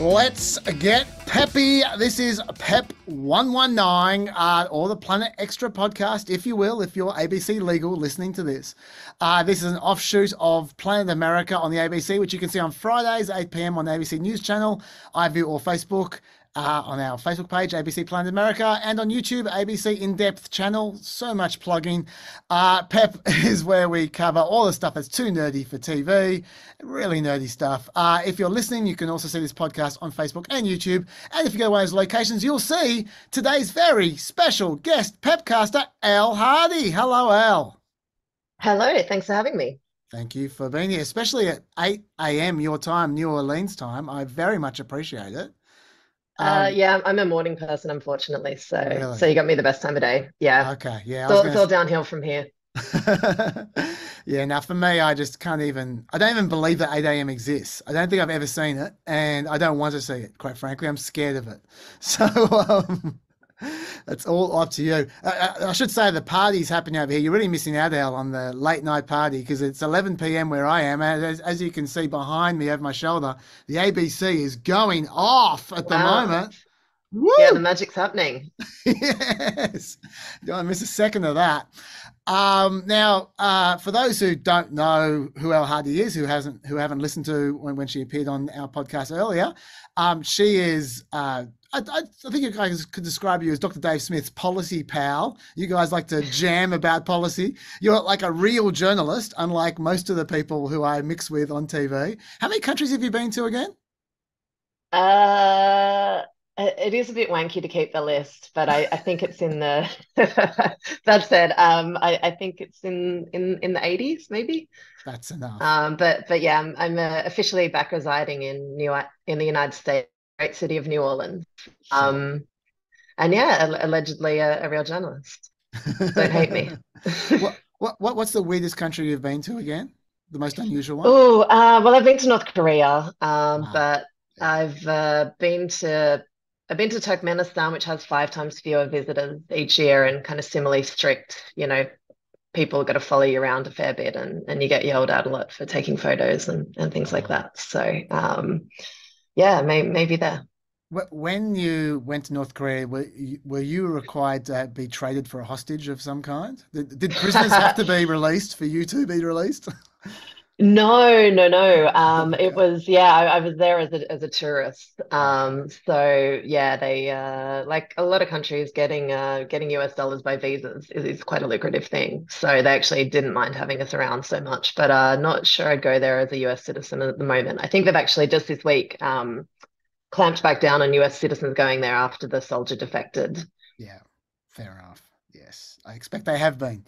Let's get peppy. This is PEP 119, or the Planet Extra podcast, if you will, if you're ABC legal listening to this. This is an offshoot of Planet America on the ABC, which you can see on Fridays, 8 p.m. on the ABC News channel, iView or Facebook. On our Facebook page, ABC Planet America, and on YouTube, ABC In-Depth channel. So much plugging. PEP is where we cover all the stuff that's too nerdy for TV, really nerdy stuff. If you're listening, you can also see this podcast on Facebook and YouTube. And if you go to one of those locations, you'll see today's very special guest, PEPCaster, Elle Hardy. Hello, Elle. Hello, thanks for having me. Thank you for being here, especially at 8 a.m. your time, New Orleans time. I very much appreciate it. Yeah, I'm a morning person, unfortunately. So, really? So you got me the best time of day. Yeah. Okay. Yeah. It's all downhill from here. Yeah. Now, for me, I just can't even. I don't even believe that 8 a.m. exists. I don't think I've ever seen it, and I don't want to see it. Quite frankly, I'm scared of it. So. That's all up to you. I should say the party's happening over here. You're really missing out, Elle, on the late night party because it's 11 p.m. where I am. As you can see behind me over my shoulder, the ABC is going off at the moment. Woo! Yeah, the magic's happening. Yes. Don't want to miss a second of that. Now, for those who don't know who Elle Hardy is, who haven't listened to when she appeared on our podcast earlier, she is I think you guys could describe you as Dr. Dave Smith's policy pal. You guys like to jam about policy. You're like a real journalist, unlike most of the people who I mix with on TV. How many countries have you been to again? It is a bit wanky to keep the list, but I think it's in the that said, I think it's in the 80s, maybe. That's enough. But yeah, I'm officially back residing in the United States. Great city of New Orleans. And yeah, allegedly a real journalist. Don't hate me. What's the weirdest country you've been to again? The most unusual one? Oh, well, I've been to North Korea, but I've been to Turkmenistan, which has 5 times fewer visitors each year and kind of similarly strict, people got to follow you around a fair bit and you get yelled at a lot for taking photos and things like that. So yeah, maybe there. When you went to North Korea, were you required to be traded for a hostage of some kind? Did prisoners have to be released for you to be released? No. It was, I was there as a tourist. So yeah, they like a lot of countries getting US dollars by visas is quite a lucrative thing. So they actually didn't mind having us around so much, but not sure I'd go there as a US citizen at the moment. I think they've actually just this week clamped back down on US citizens going there after the soldier defected. Yeah, fair enough. Yes, I expect they have been.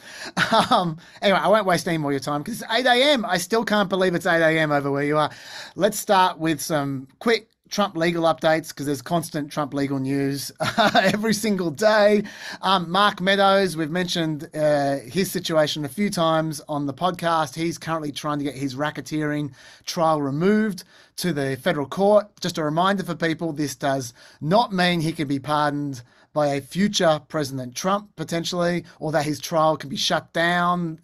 Anyway, I won't waste any more of your time because it's 8 a.m. I still can't believe it's 8 a.m. over where you are. Let's start with some quick Trump legal updates because there's constant Trump legal news every single day. Mark Meadows, we've mentioned his situation a few times on the podcast. He's currently trying to get his racketeering trial removed to the federal court. Just a reminder for people, this does not mean he can be pardoned by a future President Trump, potentially, or that his trial can be shut down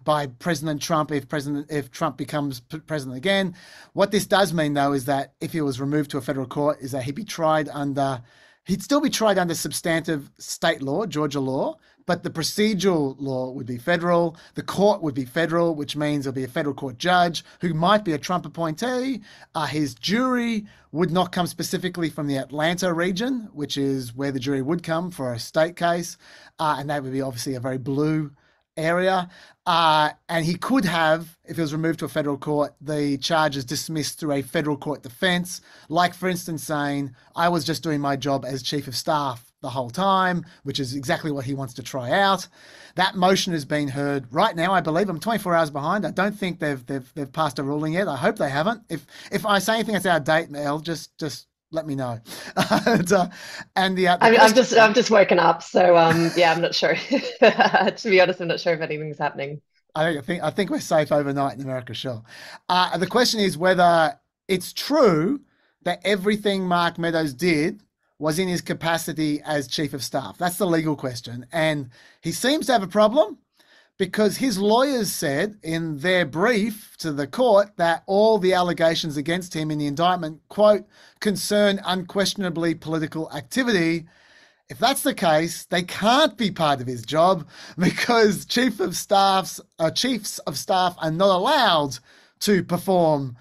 by President Trump if Trump becomes president again. What this does mean, though, is that if he was removed to a federal court, is that he'd still be tried under substantive state law, Georgia law, but the procedural law would be federal. The court would be federal, which means there'll be a federal court judge who might be a Trump appointee. His jury would not come specifically from the Atlanta region, which is where the jury would come for a state case. And that would be obviously a very blue area. And he could have, if he was removed to a federal court, the charges dismissed through a federal court defense, like, for instance, saying, I was just doing my job as chief of staff the whole time, which is exactly what he wants to try out. That motion is being heard right now, I believe. I'm 24 hours behind. I don't think they've passed a ruling yet. I hope they haven't. If I say anything that's out of date, Elle, just let me know. I've just woken up, so yeah, I'm not sure. To be honest, I'm not sure if anything's happening. I think we're safe overnight in America, sure. The question is whether it's true that everything Mark Meadows did was in his capacity as chief of staff. That's the legal question. And he seems to have a problem, because his lawyers said in their brief to the court that all the allegations against him in the indictment, quote, concern unquestionably political activity. If that's the case, they can't be part of his job because chiefs of staff are not allowed to perform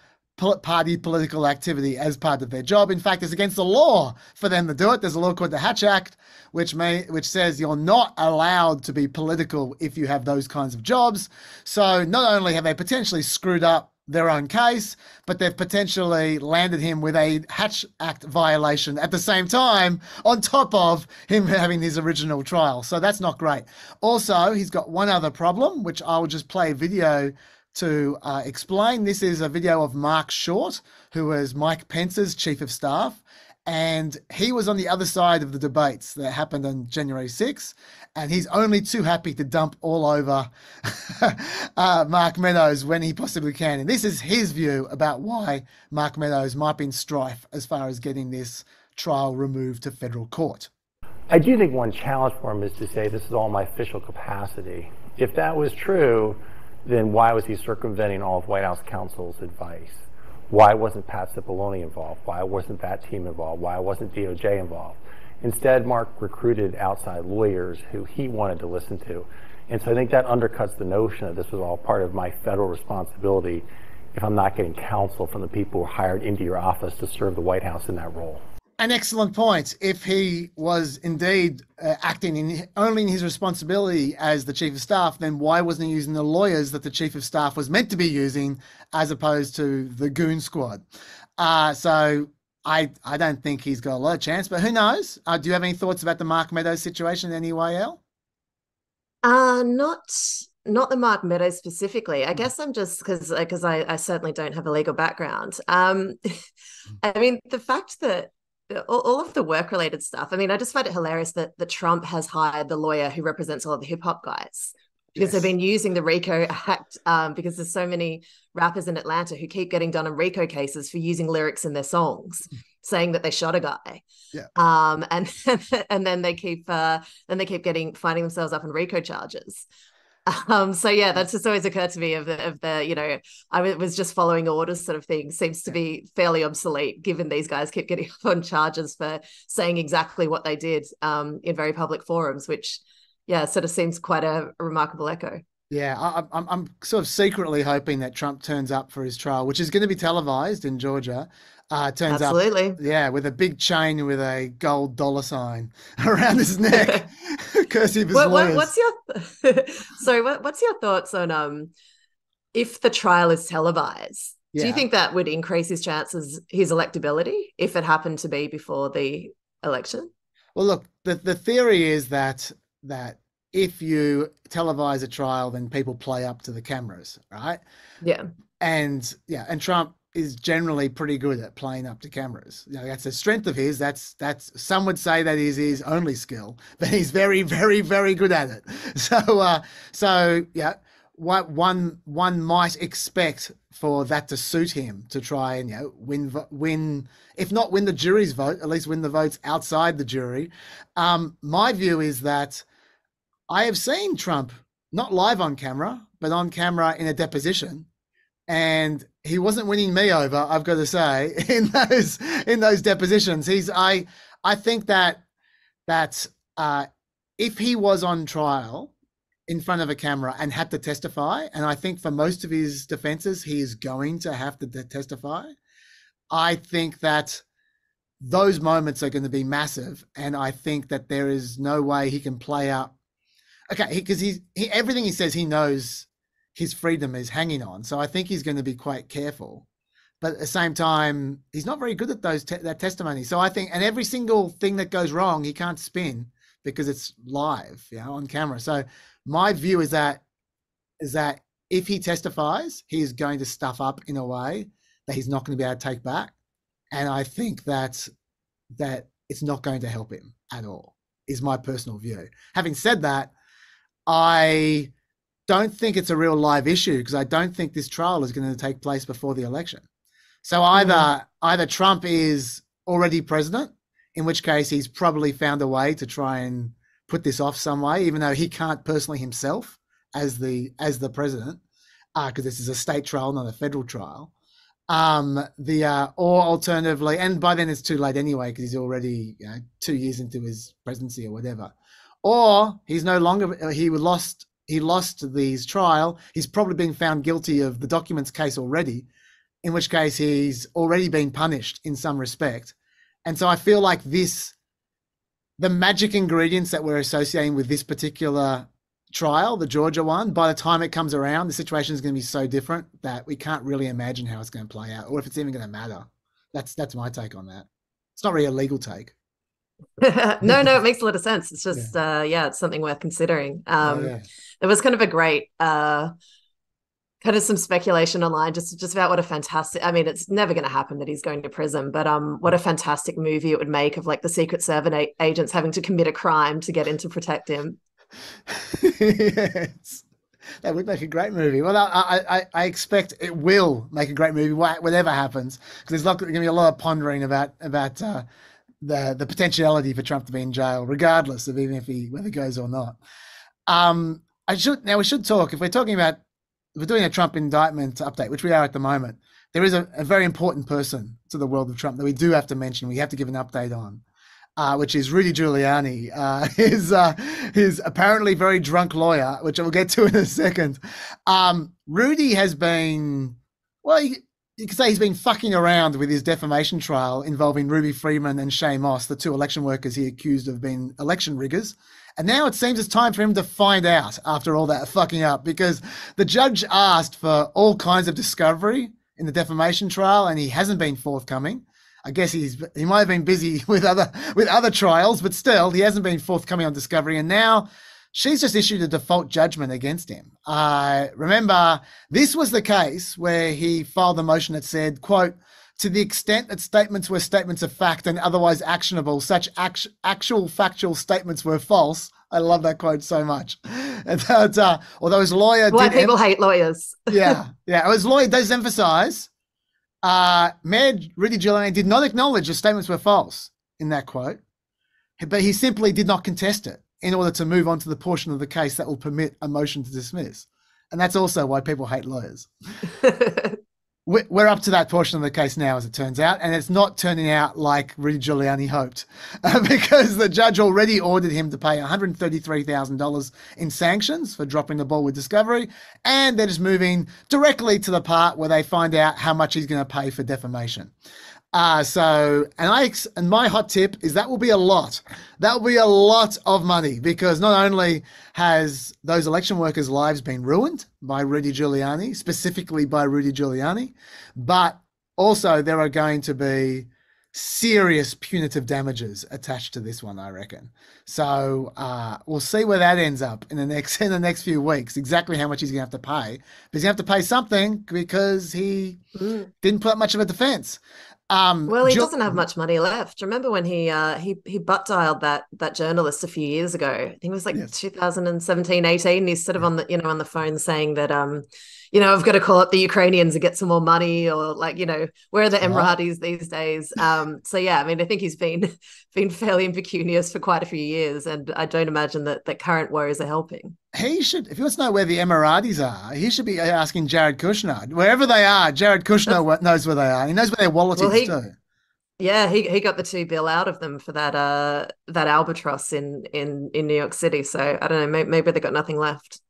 party political activity as part of their job. In fact, it's against the law for them to do it. There's a law called the Hatch Act, which says you're not allowed to be political if you have those kinds of jobs. So not only have they potentially screwed up their own case, but they've potentially landed him with a Hatch Act violation at the same time, on top of him having his original trial. So that's not great. Also, he's got one other problem, which I'll just play a video to explain. This is a video of Mark Short, who was Mike Pence's chief of staff, and he was on the other side of the debates that happened on January 6th, and he's only too happy to dump all over Mark Meadows when he possibly can. And this is his view about why Mark Meadows might be in strife as far as getting this trial removed to federal court. I do think one challenge for him is to say this is all my official capacity. If that was true, then why was he circumventing all of White House counsel's advice? Why wasn't Pat Cipollone involved? Why wasn't that team involved? Why wasn't DOJ involved? Instead, Mark recruited outside lawyers who he wanted to listen to. And so I think that undercuts the notion that this was all part of my federal responsibility if I'm not getting counsel from the people who are hired into your office to serve the White House in that role. An excellent point. If he was indeed acting only in his responsibility as the chief of staff, then why wasn't he using the lawyers that the chief of staff was meant to be using as opposed to the goon squad? So I don't think he's got a lot of chance, but who knows? Do you have any thoughts about the Mark Meadows situation in any way, Elle? Not the Mark Meadows specifically. I guess I'm just because I certainly don't have a legal background. I mean, the fact that all of the work-related stuff. I mean, I just find it hilarious that Trump has hired the lawyer who represents all of the hip-hop guys because they've been using the RICO Act because there's so many rappers in Atlanta who keep getting done in RICO cases for using lyrics in their songs, saying that they shot a guy. Yeah. And then they keep finding themselves up in RICO charges. So yeah, that's just always occurred to me of the I was just following orders sort of thing seems to be fairly obsolete given these guys keep getting on charges for saying exactly what they did in very public forums, which sort of seems quite a remarkable echo. Yeah, I'm sort of secretly hoping that Trump turns up for his trial, which is going to be televised in Georgia. Turns Absolutely. up, with a big chain with a gold dollar sign around his neck, courtesy of his lawyers. What's your thoughts on if the trial is televised? Yeah. Do you think that would increase his chances, his electability, if it happened to be before the election? Well, look, the theory is that if you televise a trial, then people play up to the cameras, right? Yeah. And Trump is generally pretty good at playing up to cameras. That's a strength of his. That's some would say that is his only skill, but he's very, very, very good at it. So what one might expect for that to suit him to try and win, if not win the jury's vote, at least win the votes outside the jury. My view is that I have seen Trump not live on camera, but on camera in a deposition. And he wasn't winning me over, I've got to say, in those depositions. I think that if he was on trial in front of a camera and had to testify, and I think for most of his defenses he is going to have to testify, I think that those moments are going to be massive, and I think that there is no way he can play up. Okay, because he everything he says he knows his freedom is hanging on. So I think he's going to be quite careful. But at the same time, he's not very good at that testimony. So I think, and every single thing that goes wrong, he can't spin because it's live, on camera. So my view is that if he testifies, he's going to stuff up in a way that he's not going to be able to take back. And I think that it's not going to help him at all, is my personal view. Having said that, I don't think it's a real live issue because I don't think this trial is going to take place before the election. So either Trump is already president, in which case he's probably found a way to try and put this off some way, even though he can't personally himself as the president, because this is a state trial, not a federal trial. Or alternatively, and by then it's too late anyway because he's already 2 years into his presidency or whatever. Or he's no longer he lost these trial. He's probably been found guilty of the documents case already, in which case he's already been punished in some respect. And so I feel like the magic ingredients that we're associating with this particular trial, the Georgia one, by the time it comes around, the situation is going to be so different that we can't really imagine how it's going to play out or if it's even going to matter. That's my take on that. It's not really a legal take. No, it makes a lot of sense. It's just, it's something worth considering. There was kind of a great, kind of some speculation online just about what a fantastic, I mean, it's never going to happen that he's going to prison, but what a fantastic movie it would make of like the Secret Service agents having to commit a crime to get in to protect him. Yes, that would make a great movie. Well, I expect it will make a great movie, whatever happens, because there's going to be a lot of pondering about the potentiality for Trump to be in jail, regardless of even if whether he goes or not. We should talk, if we're doing a Trump indictment update, which we are at the moment, there is a very important person to the world of Trump that we do have to mention. We have to give an update on. Which is Rudy Giuliani, his apparently very drunk lawyer, which we'll get to in a second. Rudy has been, well, you could say he's been fucking around with his defamation trial involving Ruby Freeman and Shay Moss, the 2 election workers he accused of being election riggers. And now it seems it's time for him to find out after all that fucking up, because the judge asked for all kinds of discovery in the defamation trial and he hasn't been forthcoming. I guess he might have been busy with other trials, but still he hasn't been forthcoming on discovery. And now she's just issued a default judgment against him. Remember, this was the case where he filed a motion that said, quote, to the extent that statements were statements of fact and otherwise actionable, such actual factual statements were false. I love that quote so much. And although his lawyer people hate lawyers. His lawyer does emphasize Rudy Giuliani did not acknowledge the statements were false in that quote, but he simply did not contest it in order to move on to the portion of the case that will permit a motion to dismiss. And that's also why people hate lawyers. We're up to that portion of the case now, as it turns out, and it's not turning out like Rudy Giuliani hoped, because the judge already ordered him to pay $133,000 in sanctions for dropping the ball with discovery, and they're just moving directly to the part where they find out how much he's going to pay for defamation. And my hot tip is that will be a lot. That will be a lot of money, because not only has those election workers' lives been ruined by Rudy Giuliani, specifically by Rudy Giuliani, but also there are going to be serious punitive damages attached to this one, I reckon. So we'll see where that ends up in the next few weeks, exactly how much he's going to have to pay. But he's going to have to pay something because he didn't put up much of a defense. Well, he doesn't have much money left. Remember when he butt dialed that journalist a few years ago? I think it was like 2017, 18. He's sort of on the phone saying that I've got to call up the Ukrainians and get some more money, or where are the Emiratis these days? So yeah, I mean, I think he's been fairly impecunious for quite a few years, and I don't imagine that current woes are helping. He should, if he wants to know where the Emiratis are, he should be asking Jared Kushner. Wherever they are, Jared Kushner knows where they are. He knows where their wallet is too. Yeah, he got the $2 billion out of them for that albatross in New York City. So I don't know, maybe they got nothing left.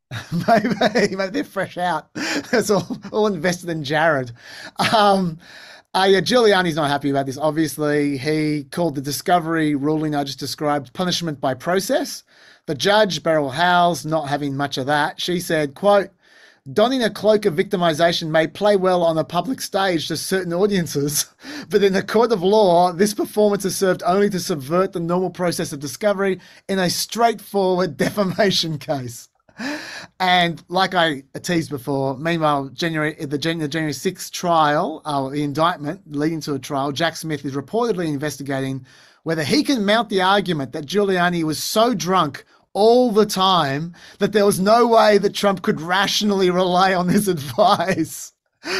maybe they're fresh out. That's all invested in Jared. Giuliani's not happy about this. Obviously, he called the discovery ruling I just described punishment by process. The judge, Beryl Howells, not having much of that. She said, quote, donning a cloak of victimization may play well on a public stage to certain audiences, but in a court of law, this performance is served only to subvert the normal process of discovery in a straightforward defamation case. And like I teased before, meanwhile, the January 6th trial, the indictment leading to a trial, Jack Smith is reportedly investigating whether he can mount the argument that Giuliani was so drunk all the time that there was no way that Trump could rationally rely on his advice,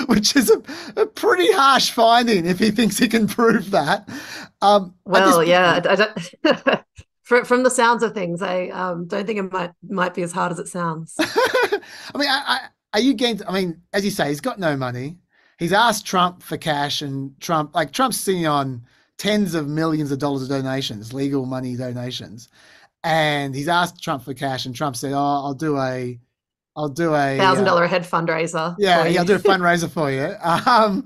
which is a pretty harsh finding if he thinks he can prove that. I don't From the sounds of things, I don't think it might be as hard as it sounds. I mean, are you getting? I mean, as you say, he's got no money. He's asked Trump for cash, and Trump's sitting on tens of millions of dollars of donations, legal money donations, and he's asked Trump for cash, and Trump said, "Oh, I'll do a $1,000 a head fundraiser. Yeah, I'll do a fundraiser for you." I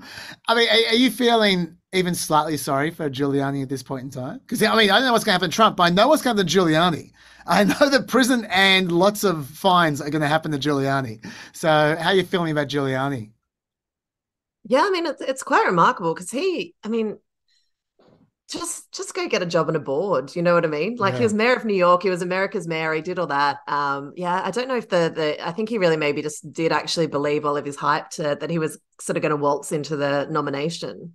mean, are you feeling even slightly sorry for Giuliani at this point in time? Because I mean, I don't know what's going to happen to Trump, but I know what's going to happen to Giuliani. I know that prison and lots of fines are going to happen to Giuliani. So, how are you feeling about Giuliani? Yeah, I mean, it's quite remarkable because just go get a job on a board. You know what I mean? Like he was mayor of New York. He was America's mayor. He did all that. Yeah, I don't know if I think he really maybe just did actually believe all of his hype that he was sort of going to waltz into the nomination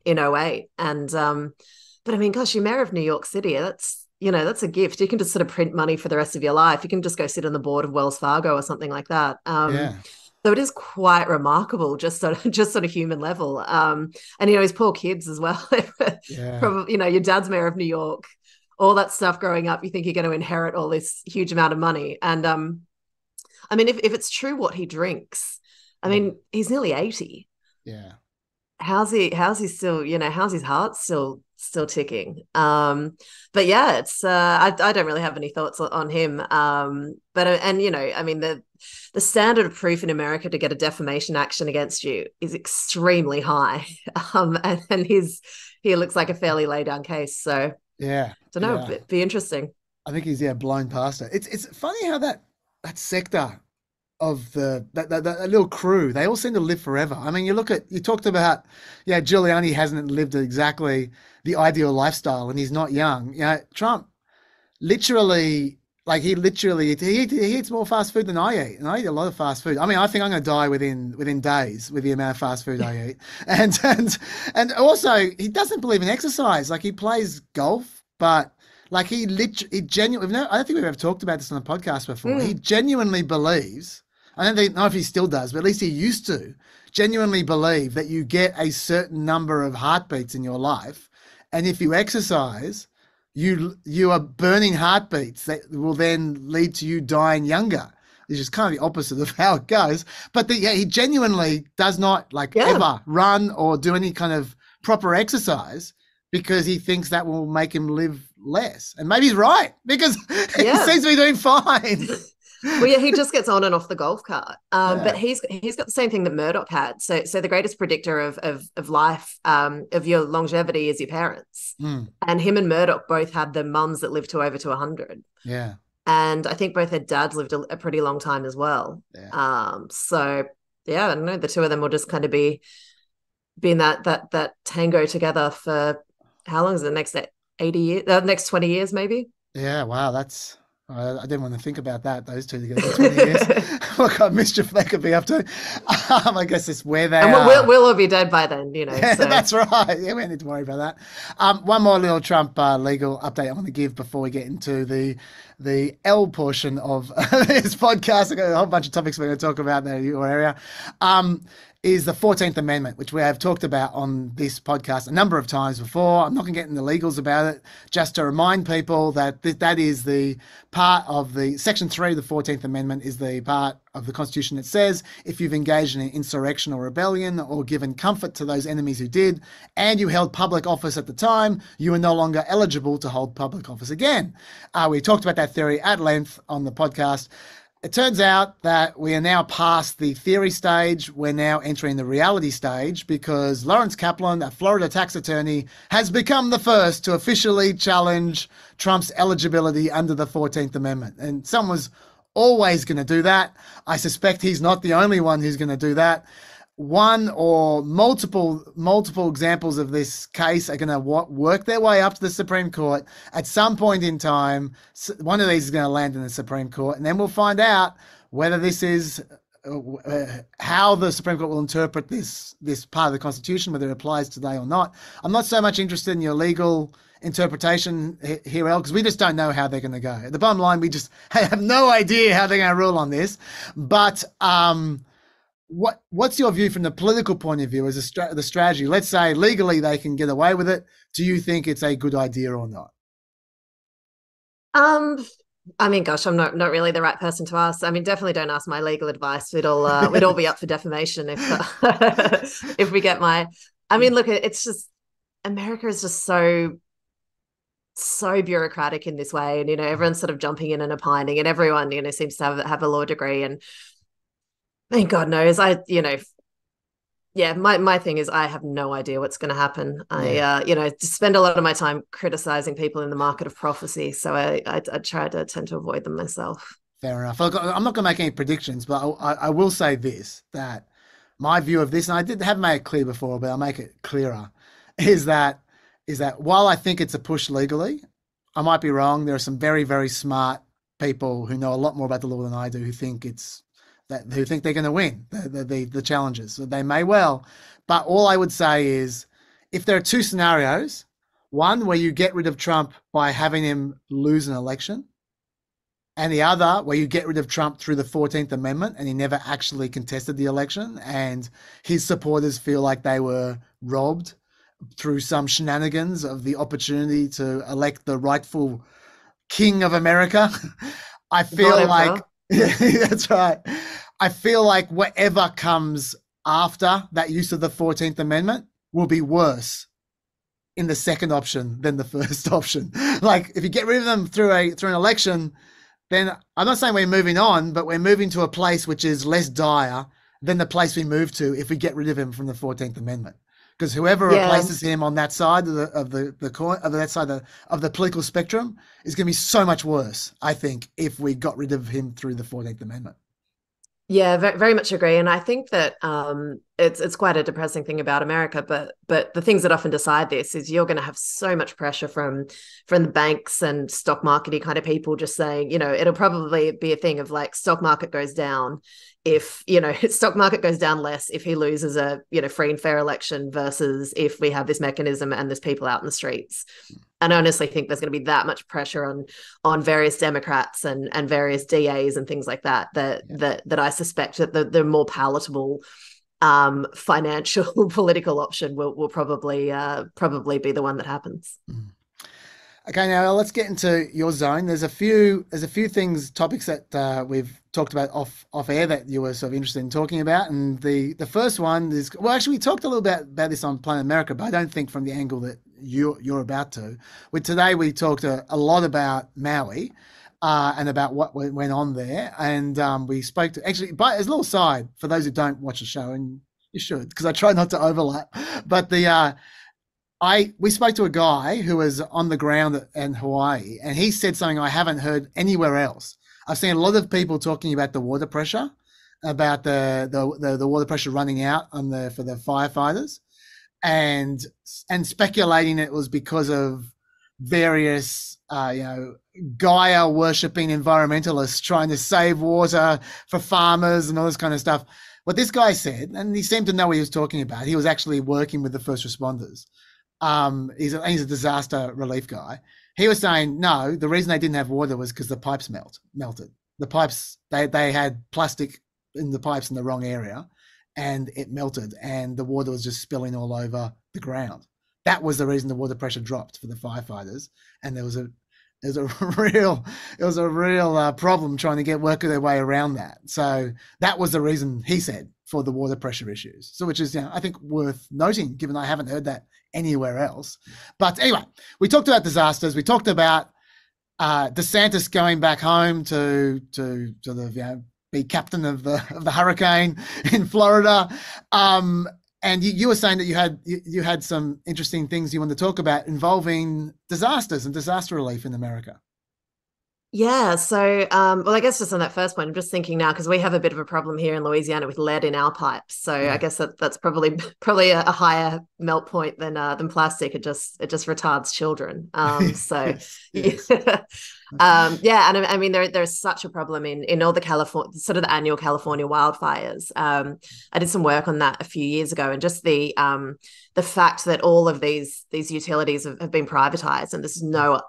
in '08. And, but I mean, gosh, you're mayor of New York City. That's a gift. You can just sort of print money for the rest of your life. You can just go sit on the board of Wells Fargo or something like that. So it is quite remarkable, just sort of human level. And his poor kids as well. Probably, your dad's mayor of New York, all that stuff growing up. You think you're going to inherit all this huge amount of money. And I mean, if it's true what he drinks, I mean, he's nearly 80. Yeah. How's he still? How's his heart still ticking? But yeah, it's I don't really have any thoughts on him. But I mean, the standard of proof in America to get a defamation action against you is extremely high. And he looks like a fairly laid down case. So yeah, don't know. It'd be interesting. I think he's blown past it. It's funny how that sector of that little crew, they all seem to live forever. I mean, you talked about, Giuliani hasn't lived exactly the ideal lifestyle and he's not young. Trump literally, he eats more fast food than I eat, and I eat a lot of fast food. I mean, I think I'm going to die within days with the amount of fast food I eat. And also he doesn't believe in exercise. Like he plays golf, but he genuinely, I don't think we've ever talked about this on the podcast before. He genuinely believes, I don't know if he still does, but at least he used to genuinely believe that you get a certain number of heartbeats in your life. And if you exercise, you are burning heartbeats that will then lead to you dying younger, which is kind of the opposite of how it goes. But he genuinely does not ever run or do any kind of proper exercise because he thinks that will make him live less. And maybe he's right because he seems to be doing fine. Well, yeah, he just gets on and off the golf cart. But he's got the same thing that Murdoch had. So the greatest predictor of life, of your longevity is your parents. And him and Murdoch both had the mums that lived to over to 100. Yeah. And I think both their dads lived a pretty long time as well. Yeah. So yeah, I don't know. The two of them will just kind of be in that tango together for how long is it? The next 80 years? Next 20 years, maybe? Yeah, wow, I didn't want to think about that, those two together for 20 years. What kind of mischief they could be up to. I guess it's where they are. We'll all be dead by then, So. That's right. Yeah, we don't need to worry about that. One more little Trump legal update I want to give before we get into the Elle portion of this podcast. I've got a whole bunch of topics we're going to talk about in your area. Is the 14th Amendment, which we have talked about on this podcast a number of times before. I'm not going to get into the legals about it, just to remind people that that is the part of the Section 3 of the 14th Amendment is the part of the Constitution that says if you've engaged in an insurrection or rebellion or given comfort to those enemies who did, and you held public office at the time, you are no longer eligible to hold public office again. We talked about that theory at length on the podcast. It turns out that we are now past the theory stage. We're now entering the reality stage because Lawrence Kaplan, a Florida tax attorney, has become the first to officially challenge Trump's eligibility under the 14th Amendment. And someone was always going to do that. I suspect he's not the only one who's going to do that. One or multiple examples of this case are going to work their way up to the Supreme Court. At some point in time, one of these is going to land in the Supreme Court, and then we'll find out whether this is how the Supreme Court will interpret this part of the Constitution, whether it applies today or not. I'm not so much interested in your legal interpretation here, Elle, because we just don't know how they're going to go. At the bottom line, we just have no idea how they're going to rule on this. But what's your view from the political point of view as the strategy? Let's say legally they can get away with it. Do you think it's a good idea or not? I mean, gosh, I'm not really the right person to ask. I mean, definitely don't ask my legal advice. We'd all be up for defamation if if we get my. I mean, look, it's just America is just so bureaucratic in this way, and everyone's sort of jumping in and opining, and everyone seems to have a law degree, and I mean, God knows, yeah, my thing is I have no idea what's going to happen. I spend a lot of my time criticizing people in the market of prophecy, so I try to tend to avoid them myself. Fair enough. Look, I'm not going to make any predictions, but I will say this, that my view of this, and I did have made it clear before, but I'll make it clearer, is that while I think it's a push legally, I might be wrong. There are some very, very smart people who know a lot more about the law than I do who think they're going to win the challenges. So they may well, but all I would say is, if there are two scenarios, one where you get rid of Trump by having him lose an election, and the other where you get rid of Trump through the 14th Amendment and he never actually contested the election and his supporters feel like they were robbed through some shenanigans of the opportunity to elect the rightful king of America. I feel like that's right. I feel like whatever comes after that use of the 14th Amendment will be worse in the second option than the first option. Like, if you get rid of them through an election, then I'm not saying we're moving on, but we're moving to a place which is less dire than the place we moved to if we get rid of him from the 14th Amendment. Because whoever replaces him on that side of the coin, of that side of the political spectrum, is going to be so much worse, I think, if we got rid of him through the 14th Amendment. Yeah, very much agree, and I think that it's quite a depressing thing about America. But the things that often decide this is you're going to have so much pressure from the banks and stock markety kind of people just saying, it'll probably be a thing of like, stock market goes down if stock market goes down less if he loses a free and fair election versus if we have this mechanism and there's people out in the streets. And I honestly think there's going to be that much pressure on various Democrats and various DAs and things like that I suspect that the more palatable financial political option will probably be the one that happens. Okay, now let's get into your zone. There's a few topics that we've talked about off air that you were sort of interested in talking about, and the first one is, well, actually we talked a little bit about this on Planet America, but I don't think from the angle that you're about to. Today we talked a lot about Maui and about what went on there, and we spoke to, actually, but as a little side for those who don't watch the show, and you should, because I try not to overlap, but we spoke to a guy who was on the ground in Hawaii, and he said something I haven't heard anywhere else. I've seen a lot of people talking about the water pressure, about the water pressure running out for the firefighters, and speculating it was because of various Gaia worshipping environmentalists trying to save water for farmers and all this kind of stuff. What this guy said, and he seemed to know what he was talking about, he was actually working with the first responders. He's a disaster relief guy. He was saying, no, the reason they didn't have water was because the pipes melted. The pipes, they had plastic in the pipes in the wrong area, and it melted, and the water was just spilling all over the ground. That was the reason the water pressure dropped for the firefighters, and there was a real problem trying to work their way around that. So that was the reason, he said, for the water pressure issues. So, which is, I think worth noting, given I haven't heard that anywhere else. But anyway, we talked about disasters. We talked about DeSantis going back home to sort of be captain of the hurricane in Florida. And you were saying that you had some interesting things you wanted to talk about involving disasters and disaster relief in America. Yeah, so well, I guess just on that first point, I'm just thinking now, because we have a bit of a problem here in Louisiana with lead in our pipes. So I guess that's probably a higher melt point than plastic. It just retards children. So yes. Yeah, and I mean there's such a problem in all the California, sort of the annual California wildfires. I did some work on that a few years ago, and just the fact that all of these utilities have been privatized, and there's no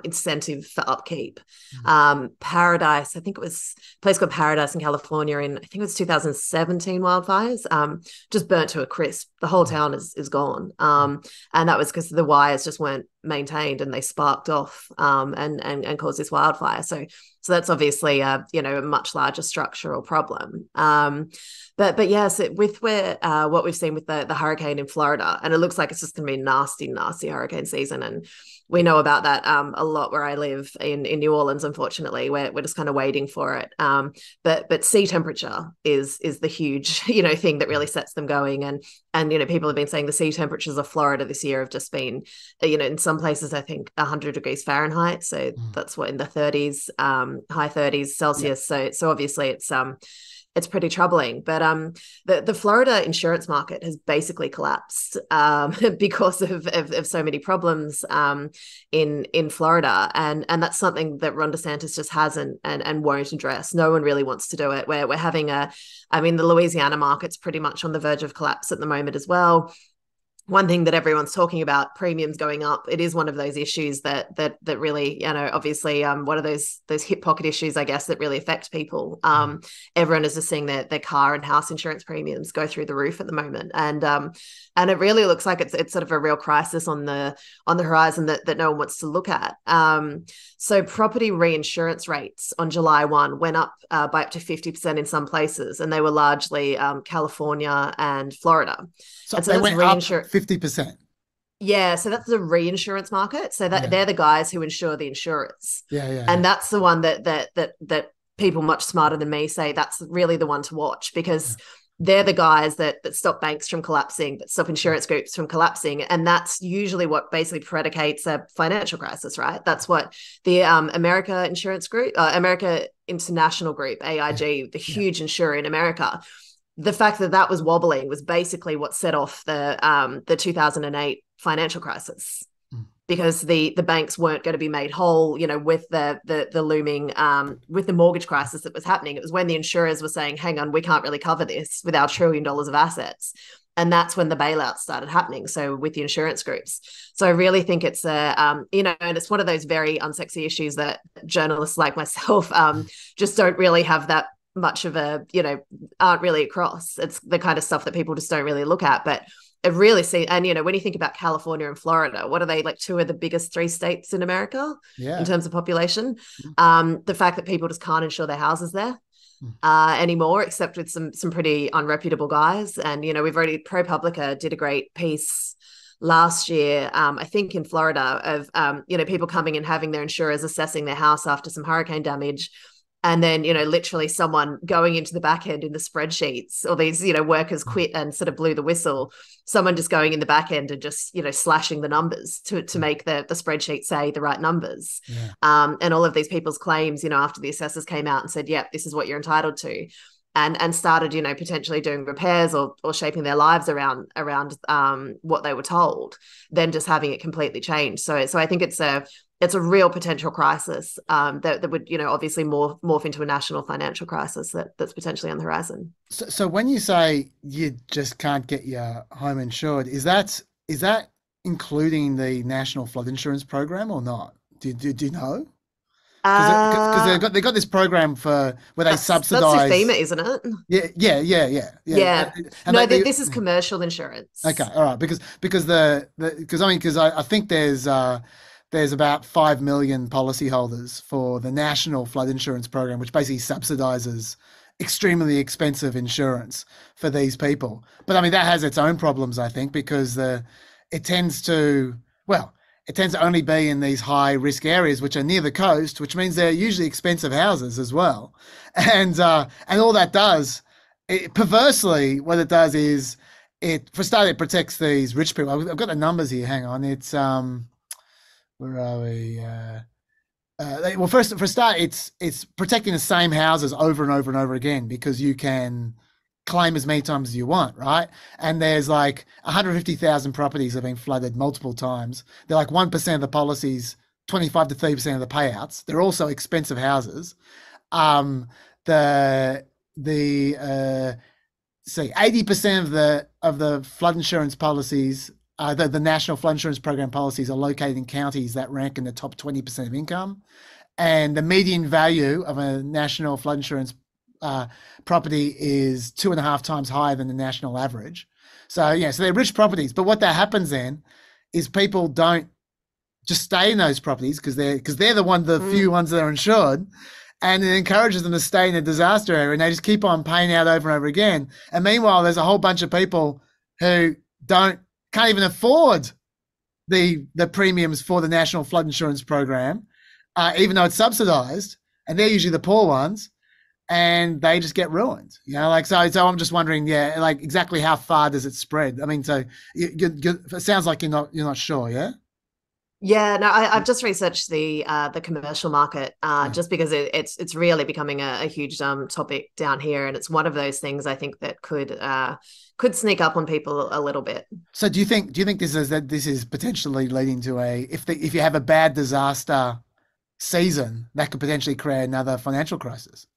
incentive for upkeep. Paradise, I think it was a place called Paradise in California in, I think it was 2017 wildfires, just burnt to a crisp. The whole town is gone. And that was because the wires just weren't maintained, and they sparked off and caused this wildfire. So that's obviously a much larger structural problem. But yes, with what we've seen with the hurricane in Florida, and it looks like it's just going to be nasty hurricane season, and we know about that a lot where I live in New Orleans. Unfortunately, we're just kind of waiting for it. But sea temperature is the huge thing that really sets them going, and people have been saying the sea temperatures of Florida this year have just been in some places I think 100 degrees Fahrenheit, so that's what in the 30s, high 30s Celsius. So obviously it's pretty troubling. But the Florida insurance market has basically collapsed because of so many problems in Florida, and that's something that Ron DeSantis just hasn't and won't address. No one really wants to do it. We're having the Louisiana market's pretty much on the verge of collapse at the moment as well. One thing that everyone's talking about, premiums going up, it is one of those issues that really, obviously one of those hip pocket issues, I guess, that really affect people. Everyone is just seeing their car and house insurance premiums go through the roof at the moment. And it really looks like it's sort of a real crisis on the horizon that no one wants to look at. So property reinsurance rates on July 1 went up by up to 50% in some places, and they were largely California and Florida. So they went up 50%. Yeah, so that's the reinsurance market. So they're the guys who insure the insurers. And that's the one that people much smarter than me say that's really the one to watch, because they're the guys that stop banks from collapsing, that stop insurance groups from collapsing. And that's usually what basically predicates a financial crisis, right? That's what the America Insurance Group, America International Group, AIG, the huge insurer in America, the fact that was wobbling was basically what set off the 2008 financial crisis, because the banks weren't going to be made whole, with the looming with the mortgage crisis that was happening. It was when the insurers were saying, hang on, we can't really cover this with our $1 trillion of assets. And that's when the bailouts started happening. So with the insurance groups. So I really think it's and it's one of those very unsexy issues that journalists like myself just don't really have that much of aren't really across. It's the kind of stuff that people just don't really look at. But it really and when you think about California and Florida, what are they, like 2 of the biggest 3 states in America in terms of population? The fact that people just can't insure their houses there anymore, except with some pretty unreputable guys. And we've already, ProPublica did a great piece last year, I think in Florida, of people coming and having their insurers assessing their house after some hurricane damage. And then, literally someone going into the back end in the spreadsheets, or these, workers quit and sort of blew the whistle. Someone just going in the back end and just, slashing the numbers to make the spreadsheet say the right numbers. And all of these people's claims, after the assessors came out and said, yep, this is what you're entitled to. And started, potentially doing repairs or shaping their lives around what they were told, then just having it completely changed. So I think it's a real potential crisis that would, obviously morph into a national financial crisis that's potentially on the horizon. So when you say you just can't get your home insured, is that including the National Flood Insurance Program or not? Do you know? Because they got this program where they subsidise. That's FEMA, isn't it? Yeah. No, this is commercial insurance. Okay, all right. Because I think there's about 5 million policyholders for the National Flood Insurance Program, which basically subsidises extremely expensive insurance for these people. But that has its own problems, I think, because it tends to only be in these high risk areas, which are near the coast, which means they're usually expensive houses as well. And all that does, perversely, what it does is it protects these rich people. I've got the numbers here. Hang on. It's, where are we? Well, for a start, it's protecting the same houses over and over and over again, because you can claim as many times as you want, right? And there's like 150,000 properties have been flooded multiple times. They're like 1% of the policies, 25 to 30% of the payouts. They're also expensive houses. 80% of the flood insurance policies, the National Flood Insurance Program policies, are located in counties that rank in the top 20% of income. And the median value of a national flood insurance property is 2.5 times higher than the national average. So they're rich properties. But what that happens then is people don't just stay in those properties because they're the few ones that are insured, and it encourages them to stay in a disaster area, and they just keep on paying out over and over again. And meanwhile, there's a whole bunch of people who can't even afford the premiums for the National Flood Insurance Program, even though it's subsidized, and they're usually the poor ones, and they just get ruined. So I'm just wondering, exactly how far does it spread? I mean, so it sounds like you're not sure, yeah? Yeah, no, I've just researched the commercial market just because it's really becoming a huge topic down here, and it's one of those things I think that could sneak up on people a little bit. So do you think this is potentially leading to if you have a bad disaster season, that could potentially create another financial crisis?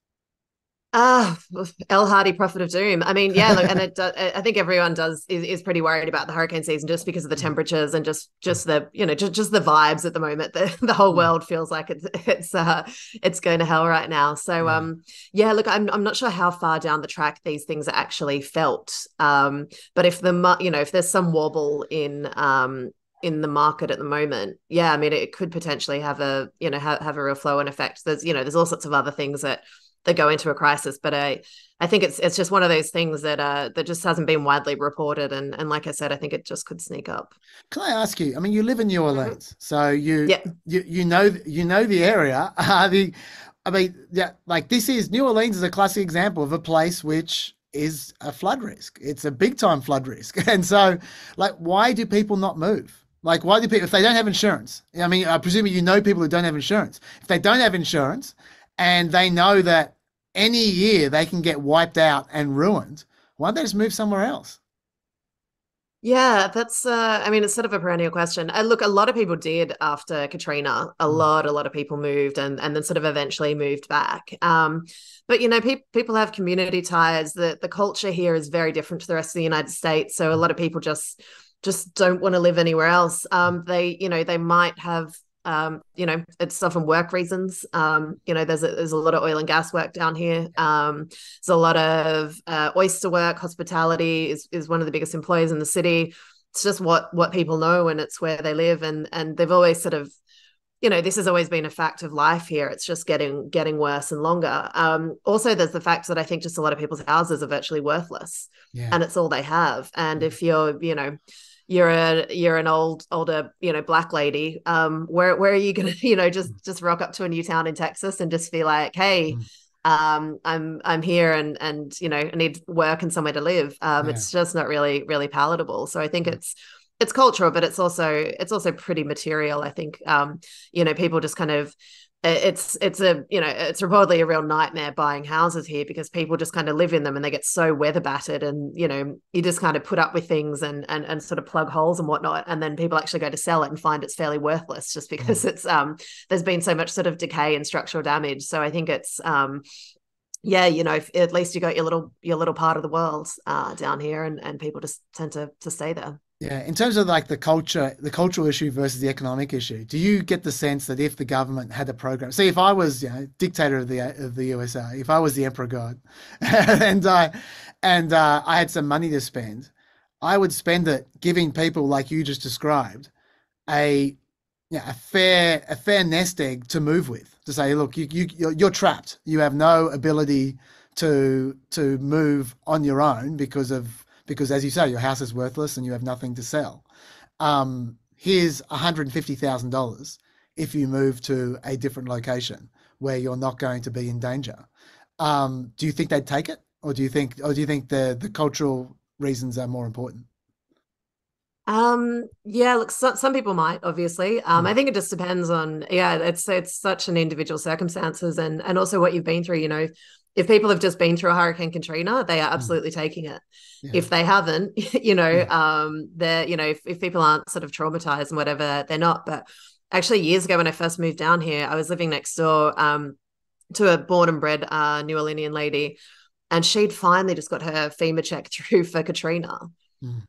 Elle Hardy, prophet of doom. I mean, yeah, look, and I think everyone is pretty worried about the hurricane season just because of the temperatures and just the just the vibes at the moment. The whole world feels like it's going to hell right now. So yeah, look, I'm not sure how far down the track these things are actually felt. But if if there's some wobble in the market at the moment, yeah, I mean, it could potentially have a real flow and effect. There's all sorts of other things that go into a crisis, but I think it's just one of those things that just hasn't been widely reported, and like I said, I think it just could sneak up. Can I ask you? I mean, you live in New Orleans, so you know the area. New Orleans is a classic example of a place which is a flood risk. It's a big time flood risk, and so why do people not move? Why do people, if they don't have insurance? I mean, I presume people who don't have insurance. If they don't have insurance and they know that any year they can get wiped out and ruined, why don't they just move somewhere else? Yeah, that's I mean, it's sort of a perennial question. Look, a lot of people did after Katrina. A lot of people moved and then sort of eventually moved back. But people have community ties. The culture here is very different to the rest of the United States. So a lot of people just don't want to live anywhere else. They might have it's often work reasons. There's a lot of oil and gas work down here. There's a lot of oyster work. Hospitality is one of the biggest employers in the city. It's just what people know, and it's where they live. And they've always sort of, this has always been a fact of life here. It's just getting worse and longer. Also, there's the fact that I think just a lot of people's houses are virtually worthless, and it's all they have. And if you're an older black lady, where are you gonna just rock up to a new town in Texas and just be like, hey, I'm here and I need work and somewhere to live. It's just not really palatable. So I think it's cultural, but it's also pretty material. I think people just kind of, it's reportedly a real nightmare buying houses here because people just kind of live in them and they get so weather battered, and you just kind of put up with things and sort of plug holes and whatnot, and then people actually go to sell it and find it's fairly worthless just because it's there's been so much sort of decay and structural damage. So I think it's at least you got your little part of the world down here, and people just tend to stay there. Yeah, in terms of the cultural issue versus the economic issue, do you get the sense that if the government had a program, see, if I was dictator of the USA, if I was the emperor god, and I had some money to spend, I would spend it giving people like you just described a fair nest egg to move with, to say, look, you're trapped, you have no ability to move on your own because as you say, your house is worthless and you have nothing to sell. Here's $150,000 if you move to a different location where you're not going to be in danger. Do you think they'd take it, or do you think the cultural reasons are more important? Look, some people might, obviously. I think it just depends on, it's such an individual circumstances and also what you've been through. If people have just been through a Hurricane Katrina, they are absolutely taking it. Yeah. If they haven't, they're, if people aren't sort of traumatized and whatever, they're not. But actually, years ago when I first moved down here, I was living next door to a born and bred New Orleanian lady, and she'd finally just got her FEMA check through for Katrina.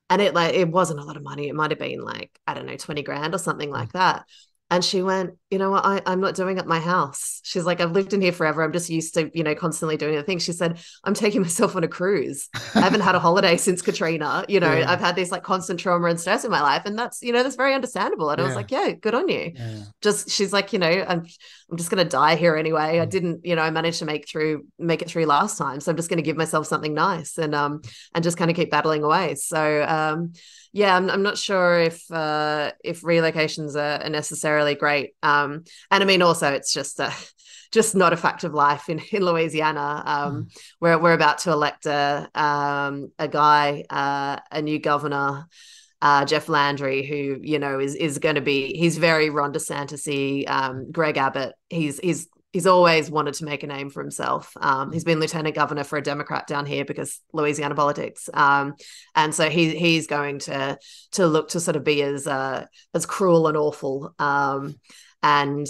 And it wasn't a lot of money. It might have been I don't know, 20 grand or something like that. And she went, you know what, I'm not doing it at my house. She's like, I've lived in here forever. I'm just used to, constantly doing the thing. She said, I'm taking myself on a cruise. I haven't had a holiday since Katrina. I've had this like constant trauma and stress in my life. And that's very understandable. And I was like, yeah, good on you. Yeah. She's like, I'm just going to die here anyway. I didn't, I managed to make it through last time. So I'm just going to give myself something nice and just kind of keep battling away. So, yeah, I'm not sure if relocations are necessarily great. And I mean, also it's just not a fact of life in Louisiana. We're about to elect a new governor, Jeff Landry, who is going to be, he's very Ron DeSantis-y, Greg Abbott. He's always wanted to make a name for himself. He's been lieutenant governor for a Democrat down here because Louisiana politics. And so he's going to look to sort of be as cruel and awful and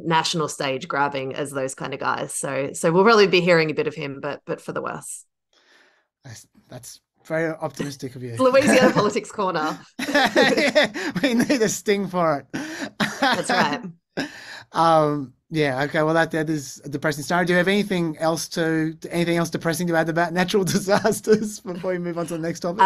national stage grabbing as those kind of guys. So we'll really be hearing a bit of him, but for the worse. That's very optimistic of you. Louisiana Politics Corner. Yeah, we need a sting for it. That's right. Yeah. Okay. Well, that is a depressing story. Do you have anything else depressing to add about natural disasters before we move on to the next topic?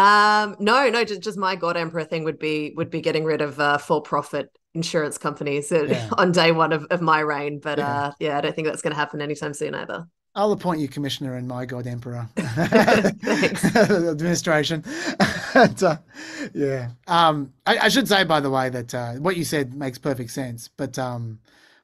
No. Just my God Emperor thing would be getting rid of for-profit insurance companies on day one of my reign. But I don't think that's going to happen anytime soon either. I'll appoint you commissioner in my God Emperor administration. Yeah. I should say, by the way, that what you said makes perfect sense. But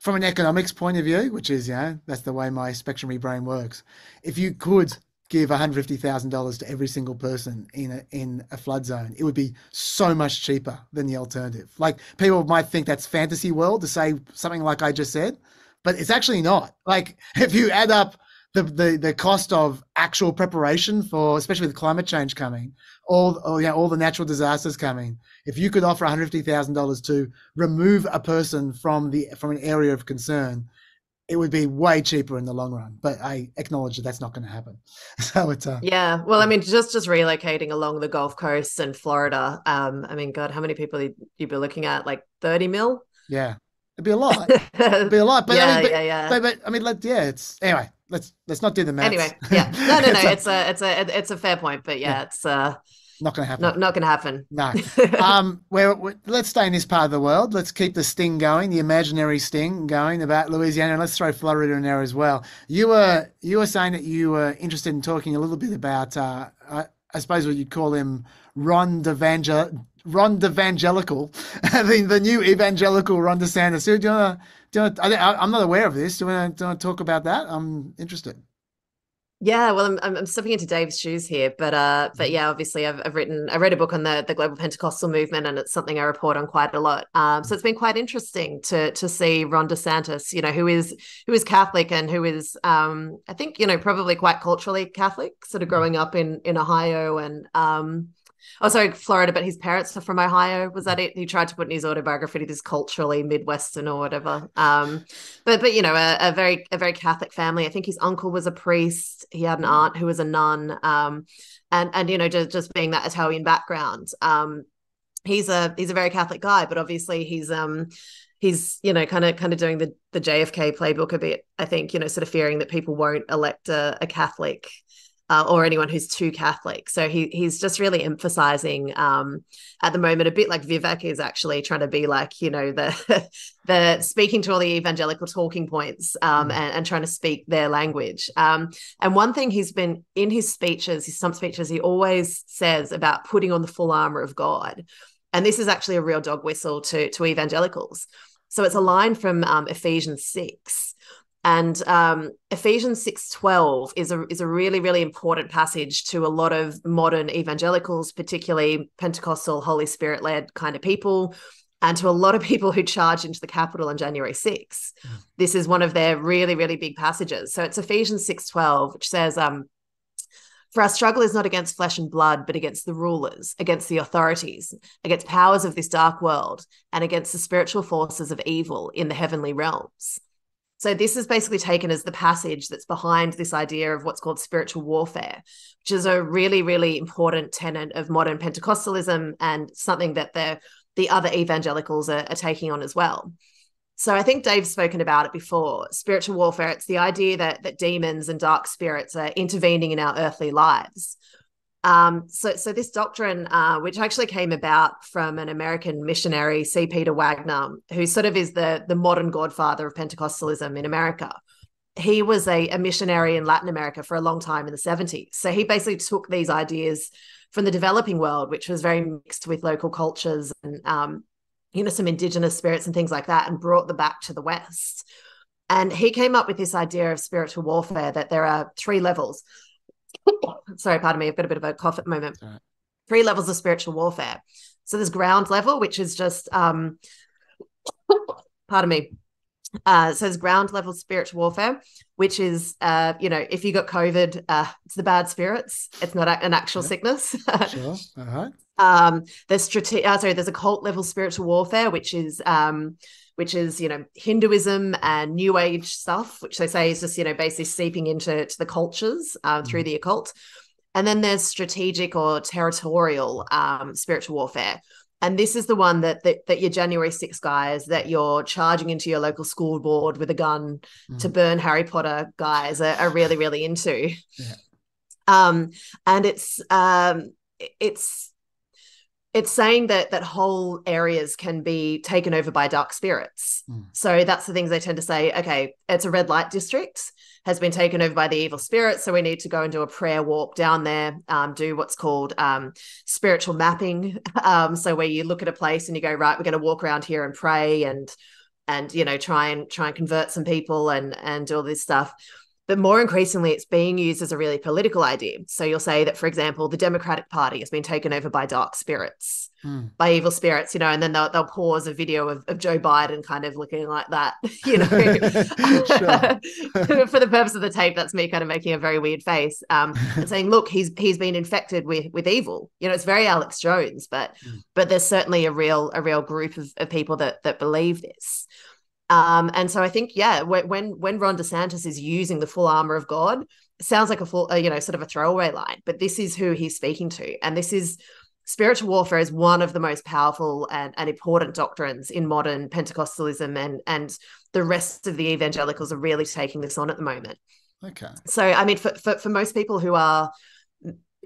from an economics point of view, which is, that's the way my spectrumy brain works. If you could give $150,000 to every single person in a flood zone, it would be so much cheaper than the alternative. Like, people might think that's fantasy world to say something like I just said, but it's actually not. Like, if you add up the cost of actual preparation for, especially with climate change coming, all the natural disasters coming, if you could offer $150,000 to remove a person from an area of concern, it would be way cheaper in the long run. But I acknowledge that that's not going to happen. So it's yeah. Well, I mean, just relocating along the Gulf Coast and Florida. I mean, God, how many people you'd be looking at? Like 30 mil? Yeah, it'd be a lot. It'd be a lot. But But I mean, it's anyway. Let's not do the maths. Anyway, yeah, no. It's a fair point, but it's not going to happen. Not going to happen. No. Let's stay in this part of the world. Let's keep the sting going, the imaginary sting going about Louisiana, and let's throw Florida in there as well. You were saying that you were interested in talking a little bit about, I suppose what you'd call him, Ron De-Vangelical, the new evangelical Ron DeSantis. Do you want to, I'm not aware of this. Do you want to talk about that? I'm interested. Yeah, well, I'm stepping into Dave's shoes here, but yeah, obviously I read a book on the global Pentecostal movement, and it's something I report on quite a lot. So it's been quite interesting to see Ron DeSantis, who is Catholic and who is, I think, probably quite culturally Catholic, sort of growing up in Ohio and Florida, but his parents are from Ohio. Was that it? He tried to put in his autobiography this culturally Midwestern or whatever. But a very Catholic family. I think his uncle was a priest. He had an aunt who was a nun. And just being that Italian background. He's a very Catholic guy, but obviously he's kind of doing the JFK playbook a bit. I think, sort of fearing that people won't elect a Catholic. Or anyone who's too Catholic. So he's just really emphasizing at the moment, a bit like Vivek is actually trying to be like, the speaking to all the evangelical talking points and trying to speak their language. And one thing he's been in his stump speeches, he always says about putting on the full armor of God. And this is actually a real dog whistle to evangelicals. So it's a line from Ephesians 6. And Ephesians 6:12 is a really, really important passage to a lot of modern evangelicals, particularly Pentecostal, Holy Spirit-led kind of people, and to a lot of people who charged into the Capitol on January 6th. This is one of their really, really big passages. So it's Ephesians 6:12, which says, "For our struggle is not against flesh and blood, but against the rulers, against the authorities, against powers of this dark world, and against the spiritual forces of evil in the heavenly realms." So this is basically taken as the passage that's behind this idea of what's called spiritual warfare, which is a really, really important tenet of modern Pentecostalism and something that the other evangelicals are taking on as well. So I think Dave's spoken about it before. Spiritual warfare, it's the idea that demons and dark spirits are intervening in our earthly lives. So this doctrine, which actually came about from an American missionary, C. Peter Wagner, who sort of is the modern godfather of Pentecostalism in America. He was a missionary in Latin America for a long time in the 70s. So he basically took these ideas from the developing world, which was very mixed with local cultures and, some indigenous spirits and things like that, and brought them back to the West. And he came up with this idea of spiritual warfare, that there are 3 levels. Sorry, pardon me, I've got a bit of a cough at the moment. Right. 3 levels of spiritual warfare. So there's ground level, which is just, pardon me. So there's ground level spiritual warfare, which is, if you got COVID, it's the bad spirits. It's not an actual sickness. Sure. All right. There's occult level spiritual warfare, which is Hinduism and New Age stuff, which they say is just basically seeping into the cultures through the occult. And then there's strategic or territorial spiritual warfare. And this is the one that your January 6 guys, that you're charging into your local school board with a gun to burn Harry Potter guys are really, really into. Yeah. And it's saying that whole areas can be taken over by dark spirits. So that's the things they tend to say, okay, it's a red light district, has been taken over by the evil spirits, so we need to go and do a prayer walk down there, do what's called spiritual mapping. So where you look at a place and you go, right, we're going to walk around here and pray and try and convert some people and do all this stuff. But more increasingly, it's being used as a really political idea. So you'll say that, for example, the Democratic Party has been taken over by dark spirits, by evil spirits, and then they'll pause a video of Joe Biden kind of looking like that, For the purpose of the tape, that's me kind of making a very weird face and saying, look, he's been infected with evil. It's very Alex Jones, but there's certainly a real group of people that believe this. And so I think, when Ron DeSantis is using the full armor of God, it sounds like a full, sort of a throwaway line, but this is who he's speaking to. And this is spiritual warfare is one of the most powerful and important doctrines in modern Pentecostalism, and the rest of the evangelicals are really taking this on at the moment. Okay. So, I mean, for most people who are